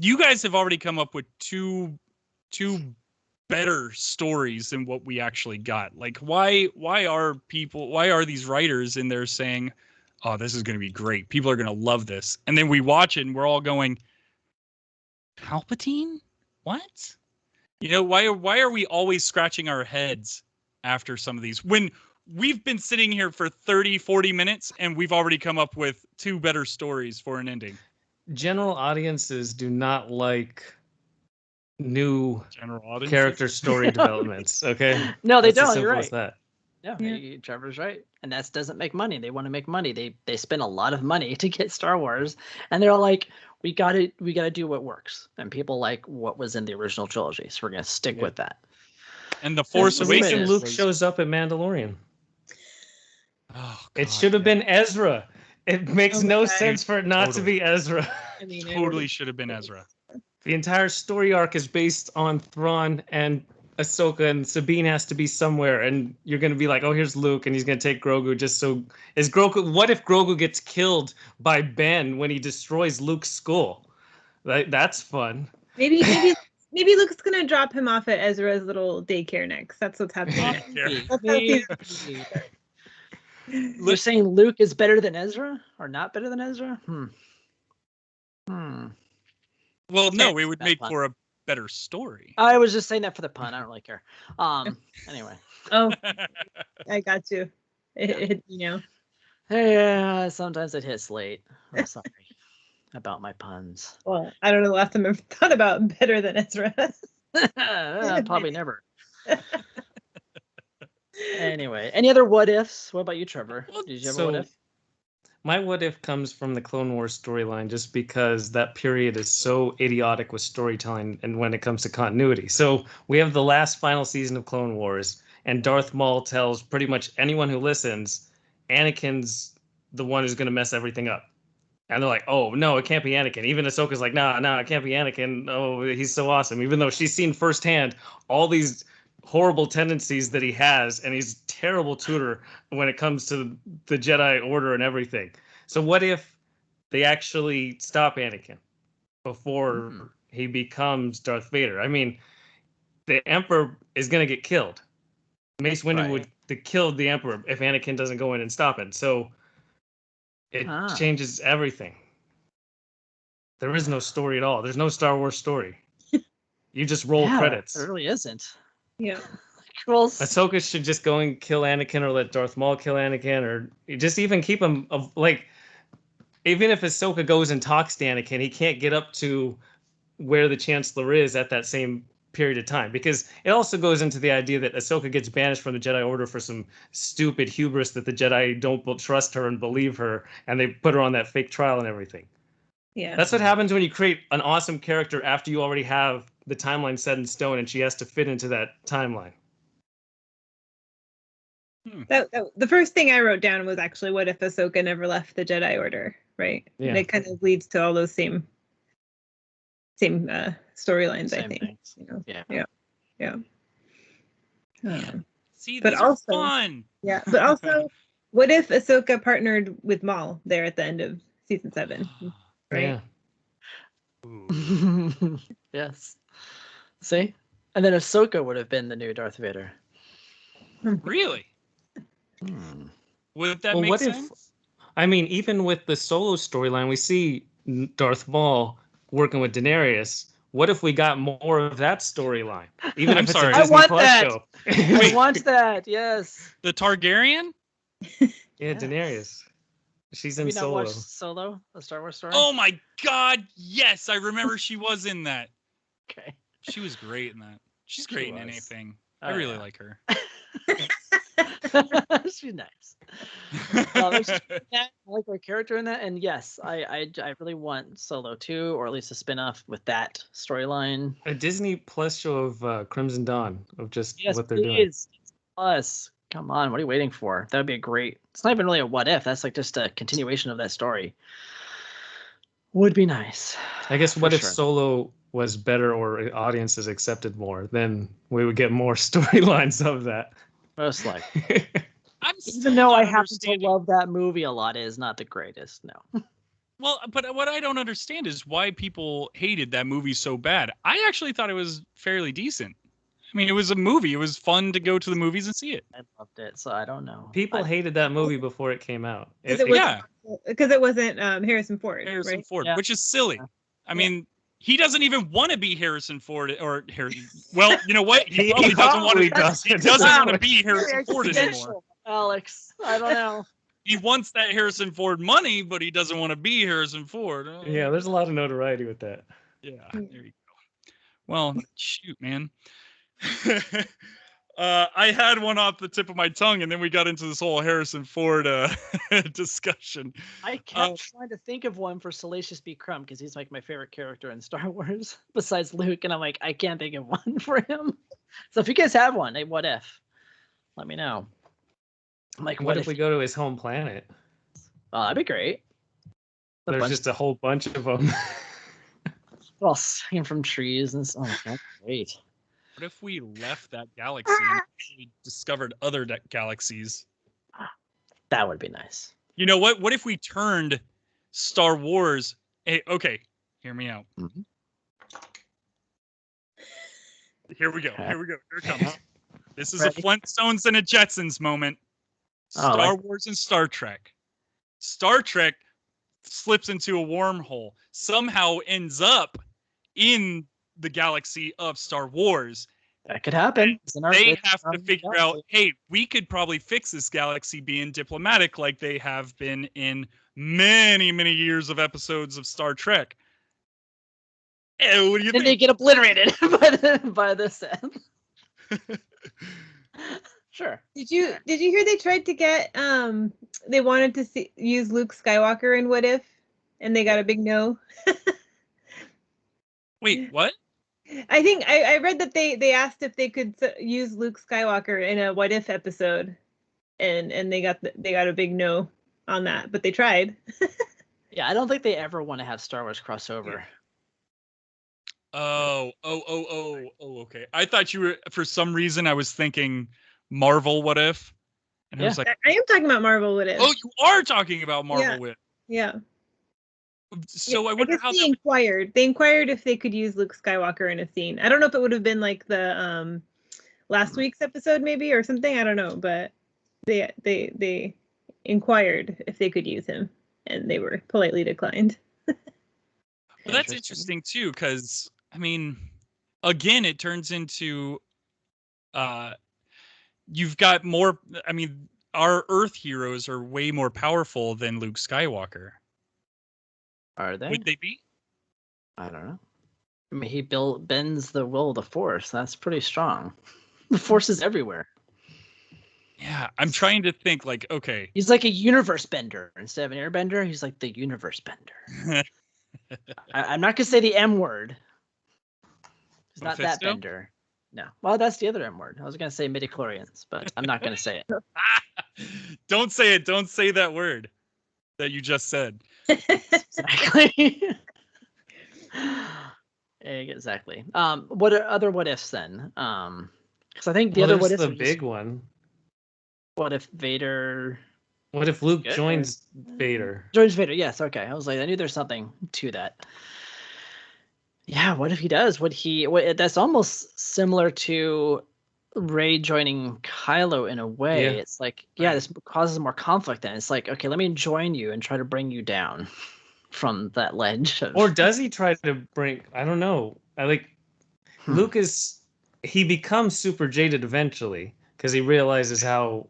you guys have already come up with two better stories than what we actually got. Like why are these writers in there saying, oh, this is going to be great, people are going to love this, and then we watch it and we're all going, Palpatine? What? Why are we always scratching our heads after some of these when we've been sitting here for 30, 40 minutes, and we've already come up with 2 better stories for an ending. General audiences do not like new General audience. character story developments. Okay. No, they That's as don't. You're simple right. as that. Yeah, Yeah. Trevor's right, and that doesn't make money. They want to make money. They spend a lot of money to get Star Wars, and they're all like, we gotta do what works, and people like what was in the original trilogy, so we're gonna stick with that. And The Force The reason Awakens. Luke was- shows up in Mandalorian. Oh, It God, should have yeah. been Ezra. It makes Oh my no God. sense for it not to Totally. be Ezra. I mean, Totally should have been Ezra. The entire story arc is based on Thrawn and Ahsoka, and Sabine has to be somewhere, and you're going to be like, oh, here's Luke, and he's going to take Grogu just so... Is Grogu... What if Grogu gets killed by Ben when he destroys Luke's skull? That's fun. maybe Luke's gonna drop him off at Ezra's little daycare next. That's what's happening. Maybe. Maybe. You're saying Luke is better than Ezra, or not better than Ezra? Well, no, it would Bad make pun. for a better story. I was just saying that for the pun. I don't really care. Anyway. Oh, I got you. Yeah, sometimes it hits late. I'm sorry about my puns. Well, I don't know the last time I ever thought about better than Ezra. Probably never. Anyway, any other what ifs? What about you, Trevor? Did you have a what if? My what if comes from the Clone Wars storyline, just because that period is so idiotic with storytelling and when it comes to continuity. So we have the last final season of Clone Wars, and Darth Maul tells pretty much anyone who listens, Anakin's the one who's going to mess everything up. And they're like, oh, no, it can't be Anakin. Even Ahsoka's like, nah, it can't be Anakin. Oh, he's so awesome. Even though she's seen firsthand all these horrible tendencies that he has, and he's a terrible tutor when it comes to the Jedi Order and everything. So what if they actually stop Anakin before he becomes Darth Vader? I mean, the Emperor is going to get killed. Mace Windu would have killed the Emperor if Anakin doesn't go in and stop it. So it changes everything. There is no story at all. There's no Star Wars story. You just roll credits. There really isn't. Yeah. Cool. Ahsoka should just go and kill Anakin, or let Darth Maul kill Anakin, or just even keep him like. Even if Ahsoka goes and talks to Anakin, he can't get up to where the Chancellor is at that same period of time, because it also goes into the idea that Ahsoka gets banished from the Jedi Order for some stupid hubris that the Jedi don't trust her and believe her, and they put her on that fake trial and everything. Yeah. That's what happens when you create an awesome character after you already have the timeline set in stone and she has to fit into that timeline. The first thing I wrote down was actually, what if Ahsoka never left the Jedi Order, right? Yeah. And it kind of leads to all those same storylines, I think. Things. You know? Yeah. See, But these are also- fun. Yeah, but also, what if Ahsoka partnered with Maul there at the end of season 7, right? Yeah. Ooh. Yes. See? And then Ahsoka would have been the new Darth Vader. Really? Would that make what if? sense? I mean, even with the Solo storyline, we see Darth Maul working with Daenerys. What if we got more of that storyline? Even I'm if it's sorry. a I Disney want Plus that! show. I want that. Yes. The Targaryen? Yeah, Yes. Daenerys. She's in Have you not Solo. watched Solo, the Star Wars story? Oh my God! Yes, I remember she was in that. Okay. She was great in that. She's She great in was. anything. Oh, I really yeah. like her. She's nice. Yeah, I like her character in that, and yes, I really want Solo 2, or at least a spin-off with that storyline. A Disney Plus show of Crimson Dawn, of just Yes, what they're doing. please. Plus, come on, what are you waiting for? That would be a great. It's not even really a what if. That's like just a continuation of that story. Would be nice. I guess what For if sure. Solo was better, or audiences accepted more? Then we would get more storylines of that. Most likely. I'm still Even though I not happen to understanding- love that movie a lot, it is not the greatest. No. Well, but what I don't understand is why people hated that movie so bad. I actually thought it was fairly decent. I mean, it was a movie. It was fun to go to the movies and see it. I loved it, so I don't know. People hated that movie before it came out. Because it wasn't Harrison Ford, Harrison right? Ford, Yeah. which is silly. Yeah. I mean, he doesn't even want to be Harrison Ford, or Harry. Well, you know what? He He probably doesn't want probably to. doesn't. He doesn't Wow. want to be Harrison Ford anymore. Existential. Alex. I don't know. He wants that Harrison Ford money, but he doesn't want to be Harrison Ford. Yeah, there's a lot of notoriety with that. Yeah, there you go. Well, shoot, man. I had one off the tip of my tongue, and then we got into this whole Harrison Ford discussion. I kept trying to think of one for Salacious B. Crumb because he's like my favorite character in Star Wars besides Luke, and I'm like, I can't think of one for him. So if you guys have one, what if? Let me know. I'm like, What if we go to his home planet? Oh, that'd be great. There's just a whole bunch of them. All singing from trees and stuff. Oh, that's great. What if we left that galaxy and actually discovered other galaxies? That would be nice. You know what? What if we turned Star Wars? Hey, okay, hear me out. Mm-hmm. Here we go. Okay. Here we go. Here it comes. This is Ready? a Flintstones and a Jetsons moment. Oh, Star Wars and Star Trek. Star Trek slips into a wormhole, somehow ends up in the galaxy of Star Wars. That could happen. They have to figure out, hey, we could probably fix this galaxy being diplomatic like they have been in many, many years of episodes of Star Trek. Hey, what do you Then think? they get obliterated by this end. Sure. Did you hear they tried to get they wanted to use Luke Skywalker in What If, and they got a big no? Wait, what? I think I read that they asked if they could use Luke Skywalker in a What If episode, and they got a big no on that, but they tried. Yeah, I don't think they ever want to have Star Wars crossover. Oh, okay. I thought you were, for some reason, I was thinking Marvel What If. And I was like, I am talking about Marvel What If. oh, you are talking about Marvel What If. Yeah. So yeah, I wonder how they inquired. They inquired if they could use Luke Skywalker in a scene. I don't know if it would have been like the last week's episode maybe or something. I don't know, but they inquired if they could use him, and they were politely declined. Well, that's interesting too, because I mean, again, it turns into you've got more. I mean, our Earth heroes are way more powerful than Luke Skywalker. Are they? Would they be? I don't know. I mean, he bends the will of the Force. That's pretty strong. The Force is everywhere. Yeah, I'm trying to think. Like, okay, He's like a universe bender instead of an airbender. He's like the universe bender. I'm not gonna say the M word. He's not that Mephisto? bender. No. Well, that's the other M word. I was gonna say midichlorians, but I'm not gonna say it. Don't say it. Don't say that word that you just said. Exactly. Exactly. What are other what ifs then? Because I think the other what ifs the big one. What if Vader? What if Luke joins Vader? Joins Vader, yes. Okay, I was like, I knew there's something to that. Yeah, what if he does? That's almost similar to Rey joining Kylo in a way. Yeah. It's like, yeah, this causes more conflict. Then it's like, okay, let me join you and try to bring you down from that ledge. Or does he try to bring? I don't know. Luke he becomes super jaded eventually because he realizes how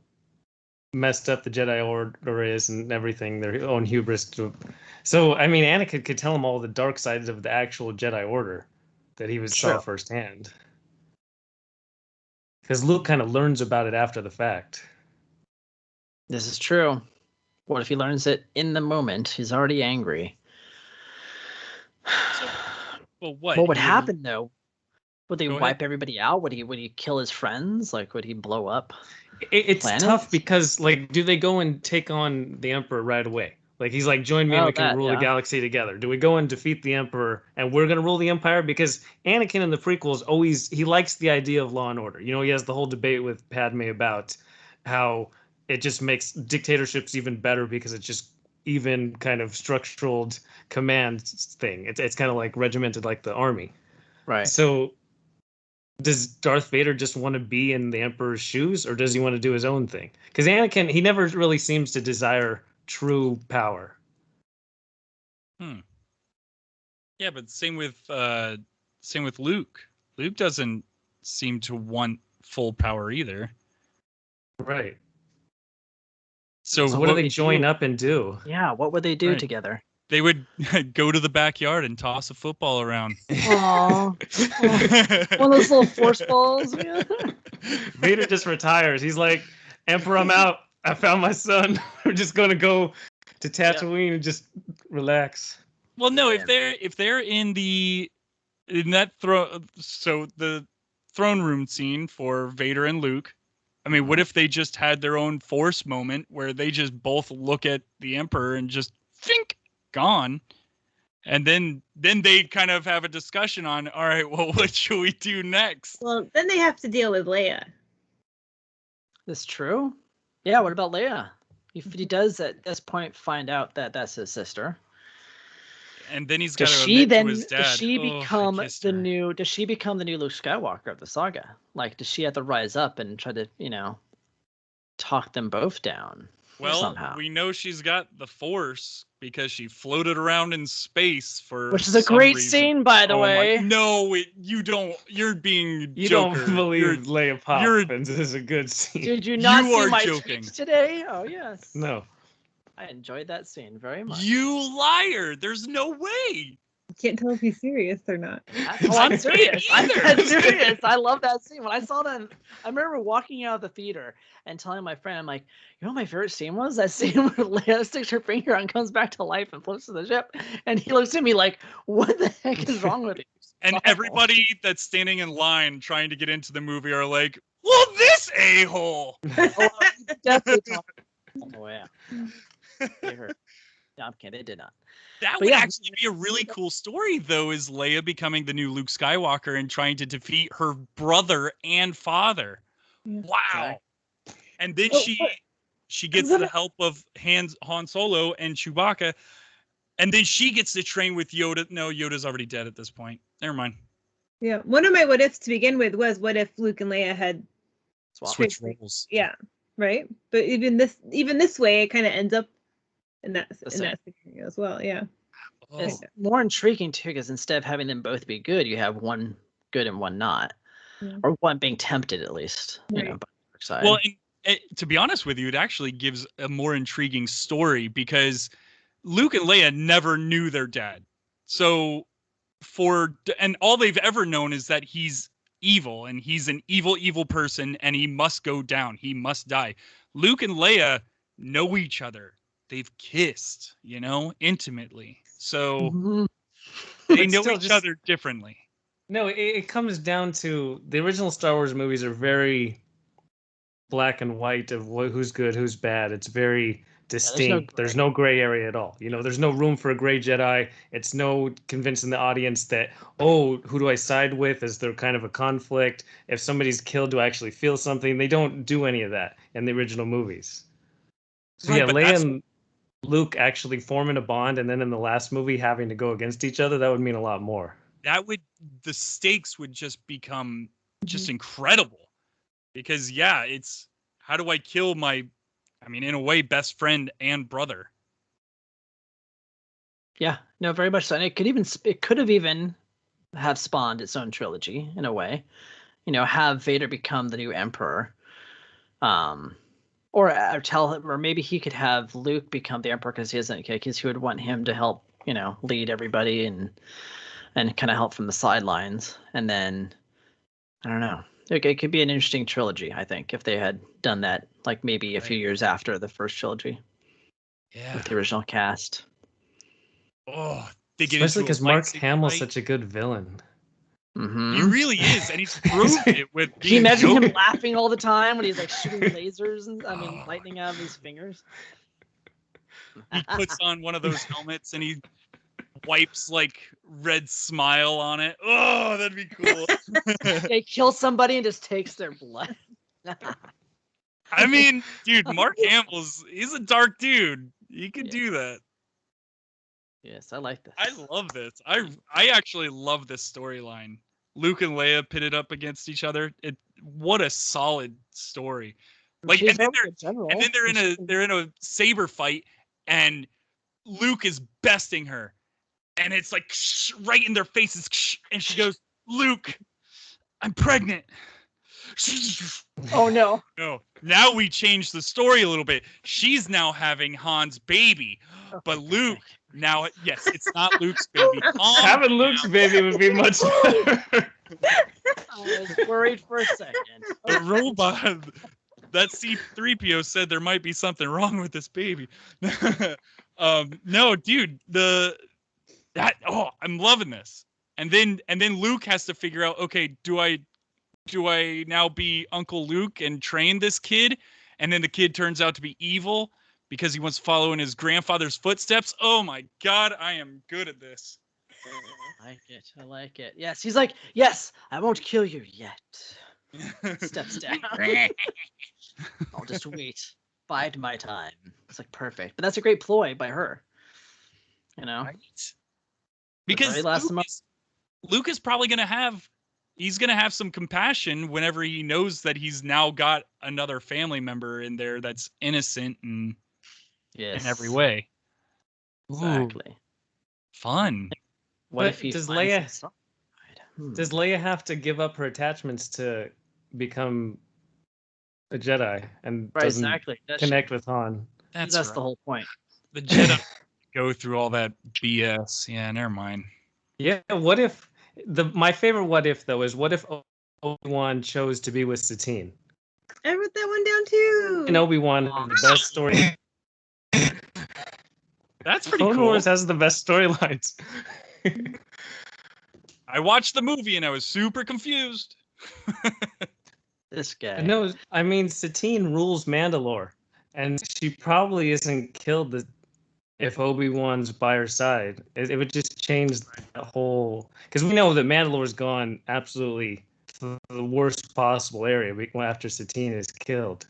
messed up the Jedi Order is and everything, their own hubris. So, I mean, Anakin could tell him all the dark sides of the actual Jedi Order that he saw firsthand. Because Luke kind of learns about it after the fact. This is true. What if he learns it in the moment? He's already angry. Well, what? What would happen though? Would they Go wipe ahead. everybody out? Would he kill his friends? Like, would he blow up? It's planets? tough because, like, do they go and take on the Emperor right away? Like, he's like, join me and we can rule the galaxy together. Do we go and defeat the Emperor and we're going to rule the Empire? Because Anakin in the prequels he likes the idea of law and order. You know, he has the whole debate with Padme about how it just makes dictatorships even better because it's just even kind of structural command thing. It's kind of like regimented like the army. Right. So does Darth Vader just want to be in the Emperor's shoes, or does he want to do his own thing? Because Anakin, he never really seems to desire true power. Yeah, but same with Luke. Luke doesn't seem to want full power either. Right. So So what do what they join up and do? Yeah, what would they do Right. together? they would go to the backyard and toss a football around. Aw. One of those little force balls. Yeah. Vader just retires. He's like, Emperor, I'm out. I found my son. We're just gonna go to Tatooine and just relax. Well, no, Man. if they're in that the throne room scene for Vader and Luke, I mean, what if they just had their own Force moment where they just both look at the Emperor and just think gone, and then they kind of have a discussion on, all right, well, what should we do next? Well, then they have to deal with Leia. That's true. Yeah, what about Leia? If he does at this point find out that that's his sister, And then he's got does to she admit then to his dad. does she "Oh, I become kissed the her." new does she become the new Luke Skywalker of the saga? Like, does she have to rise up and try to, talk them both down? Well, somehow. we know she's got the Force because she floated around in space for Which is a some great reason. scene, by the Oh way. No, you don't. You're being You Joker. don't believe You're, Leia Poppins is a good scene. Did you not You see are my joking. tweets today? Oh yes. No. I enjoyed that scene very much. you liar. There's no way. You can't tell if he's serious or not. I'm I serious. I'm can't dead either. serious. I love that scene. When I saw that, I remember walking out of the theater and telling my friend, I'm like, you know what my favorite scene was? That scene where Leia sticks her finger out and comes back to life and floats to the ship. And he looks at me like, what the heck is wrong with you? And Oh. everybody that's standing in line trying to get into the movie are like, well, this a-hole. Oh, definitely talking. Oh, yeah. They heard. No, I'm kidding. They did not. That But would yeah. actually be a really cool story, though, is Leia becoming the new Luke Skywalker and trying to defeat her brother and father. Yeah. Wow. Exactly. And then Oh, she gets what- the help of Han Solo and Chewbacca, and then she gets to train with Yoda. No, Yoda's already dead at this point. Never mind. Yeah, one of my what ifs to begin with was what if Luke and Leia had Swap. Switch roles. yeah, right? But even this way it kind of ends up in that same. scenario as well. Yeah. Oh, It's more intriguing too, because instead of having them both be good, you have one good and one not, Yeah. or one being tempted at least. Right. By the dark side. well, and to be honest with you, it actually gives a more intriguing story because Luke and Leia never knew their dad. So and all they've ever known is that he's evil and he's an evil person and he must go down. He must die. Luke and Leia know each other. They've kissed, intimately. So Mhm. they But know still each just- other differently. No, it comes down to the original Star Wars movies are very black and white of who's good, who's bad. It's very distinct. There's no gray area at all. There's no room for a gray Jedi. It's no convincing the audience that, who do I side with? Is there kind of a conflict? If somebody's killed, do I actually feel something? They don't do any of that in the original movies. So Right, yeah, but Leia that's- and Luke actually forming a bond, and then in the last movie having to go against each other, that would mean a lot more. The stakes would just become just incredible because it's how do I kill in a way, best friend and brother. Yeah, no, very much so. And it could have even have spawned its own trilogy in a way. Have Vader become the new Emperor, or tell him, or maybe he could have Luke become the Emperor because he would want him to help, lead everybody and kind of help from the sidelines. And then I don't know. It could be an interesting trilogy, I think, if they had done that, like maybe a few years after the first trilogy Yeah. with the original cast. Oh, they get Especially into a because Mark lightsaber Hamill's fight. such a good villain. Mm-hmm. He really is, and he's proved it with Can you being imagine him Joker. laughing all the time when he's like shooting lasers and lightning out of his fingers? He puts on one of those helmets and he wipes like red smile on it. Oh, that'd be cool. They kill somebody and just takes their blood. I mean, dude, Mark he's a dark dude. He could do that. Yes, I like this. I love this. I actually love this storyline. Luke and Leia pitted up against each other. What a solid story. Like, She's and then also a general. they're in a saber fight, and Luke is besting her, and it's like right in their faces, and she goes, "Luke, I'm pregnant." Oh no. No. Now we change the story a little bit. She's now having Han's baby. But Luke, now, yes, it's not Luke's baby. Calm Having Luke's baby would be much better. I was worried for a second. the robot. That C-3PO said there might be something wrong with this baby. No, dude, I'm loving this. And then Luke has to figure out, okay, do I now be Uncle Luke and train this kid? And then the kid turns out to be evil because he wants to follow in his grandfather's footsteps. Oh my God, I am good at this. I like it. Yes, he's like, yes, I won't kill you yet. Steps down. I'll just wait. Bide my time. It's like perfect. But that's a great ploy by her. You know? Right? Because Luke is probably going to have some compassion whenever he knows that he's now got another family member in there that's innocent and in every way. Exactly. Ooh, fun. What if he does finds Leia have to give up her attachments to become a Jedi and doesn't connect with Han? That's right. The whole point. The Jedi go through all that BS. Yeah, never mind. Yeah, what if my favorite what if though is what if Obi-Wan chose to be with Satine? I wrote that one down too. And Obi-Wan had the best story. That's pretty Clone cool. Wars has the best storylines. I watched the movie and I was super confused. This guy. No, I mean Satine rules Mandalore, and she probably isn't killed if Obi-Wan's by her side. It would just change the whole, because we know that Mandalore's gone absolutely to the worst possible area after Satine is killed.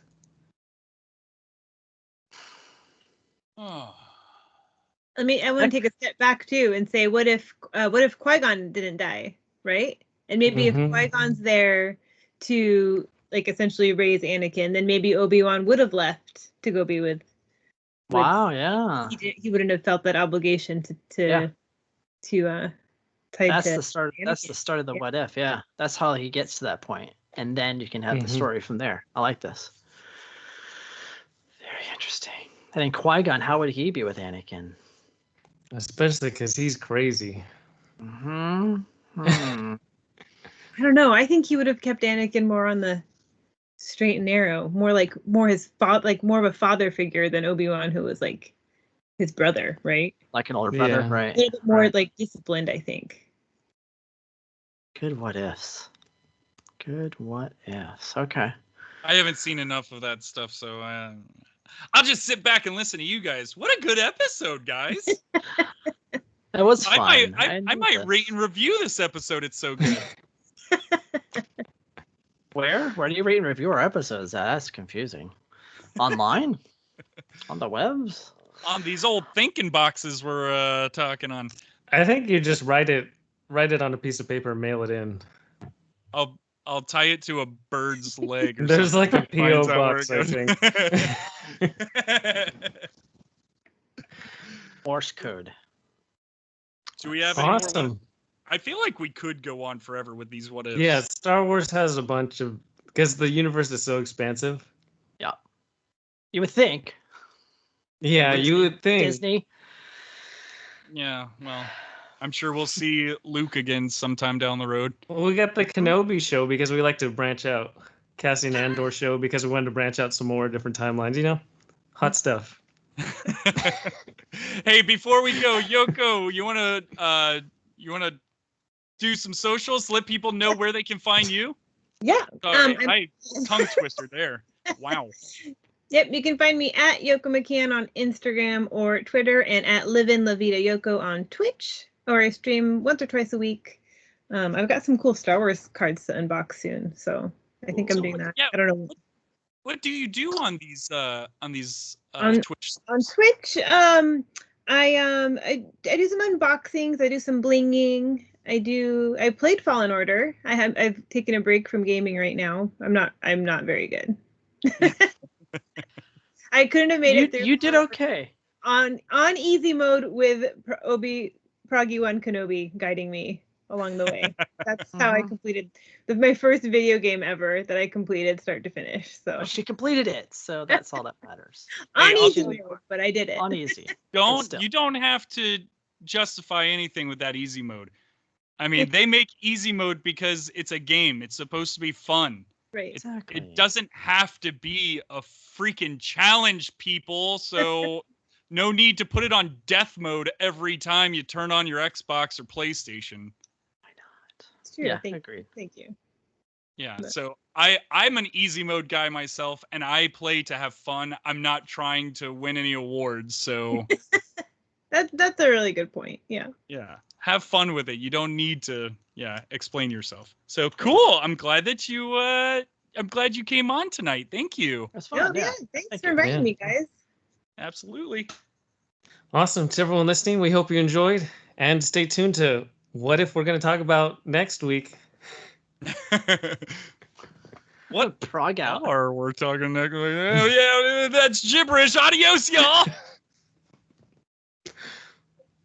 Oh. I mean, I want to take a step back too and say, what if Qui-Gon didn't die, right? And maybe if Qui-Gon's there to like essentially raise Anakin, then maybe Obi-Wan would have left to go be with. Wow, yeah. He wouldn't have felt that obligation to That's the start. That's the start of the what if. Yeah, that's how he gets to that point, and then you can have the story from there. I like this. Very interesting. And then Qui-Gon, how would he be with Anakin? Especially because he's crazy. I don't know. I think he would have kept Anakin more on the straight and narrow, more his more of a father figure than Obi-Wan, who was like his brother, right? Like an older brother, right? A little bit more like disciplined, I think. Good what ifs. Good what ifs. Okay. I haven't seen enough of that stuff, so I'll just sit back and listen to you guys. What a good episode, guys! It was fun. I might rate and review this episode. It's so good. Where do you rate and review our episodes? That's confusing. Online? On the webs? On these old thinking boxes we're talking on. I think you just write it on a piece of paper and mail it in. I'll tie it to a bird's leg. Or There's something. like a P.O. box, I think. Morse code. Do we have awesome? Any more? I feel like we could go on forever with these what ifs. Yeah, Star Wars has a bunch of, because the universe is so expansive. Yeah. You would think. Yeah, you would think. Disney. Yeah, well, I'm sure we'll see Luke again sometime down the road. Well, we got the Kenobi show because we like to branch out. Cassian Andor show because we wanted to branch out some more different timelines, you know? Hot stuff. Hey, before we go, Yoko, you wanna do some socials? Let people know where they can find you. Yeah. I tongue twister there. Wow. Yep, you can find me at Yoko McCann on Instagram or Twitter, and at Livin' La Vida Yoko on Twitch, or I stream once or twice a week. I've got some cool Star Wars cards to unbox soon, so I think I'm doing that. Yeah, I don't know. What do you do on these Twitch? On Twitch, I do some unboxings. I do some blinging. I played Fallen Order. I've taken a break from gaming right now. I'm not very good. I couldn't have made it through. You did okay. On easy mode with Proggy 1 Kenobi guiding me. along the way. That's how I completed my first video game ever that I completed start to finish. So She completed it, so that's all that matters. on Hey, easy also- mode, but I did it. On easy. still. You don't have to justify anything with that easy mode. I mean, they make easy mode because it's a game. It's supposed to be fun. Right. Exactly. It doesn't have to be a freaking challenge, people. So no need to put it on death mode every time you turn on your Xbox or PlayStation. Why not? It's true. Yeah, Thank agreed. you. Yeah, But- so I'm an easy mode guy myself, and I play to have fun. I'm not trying to win any awards, so That's a really good point. Yeah. yeah, have fun with it. You don't need to explain yourself. So cool. I'm glad you came on tonight. Thank you. That's Oh, fun. yeah. Yeah. Thanks Thank for you. inviting Yeah. me, guys. Absolutely. Awesome. To everyone listening, we hope you enjoyed. And stay tuned to what if we're going to talk about next week. What Prog out. are we talking next? Oh yeah, that's gibberish. Adios, y'all.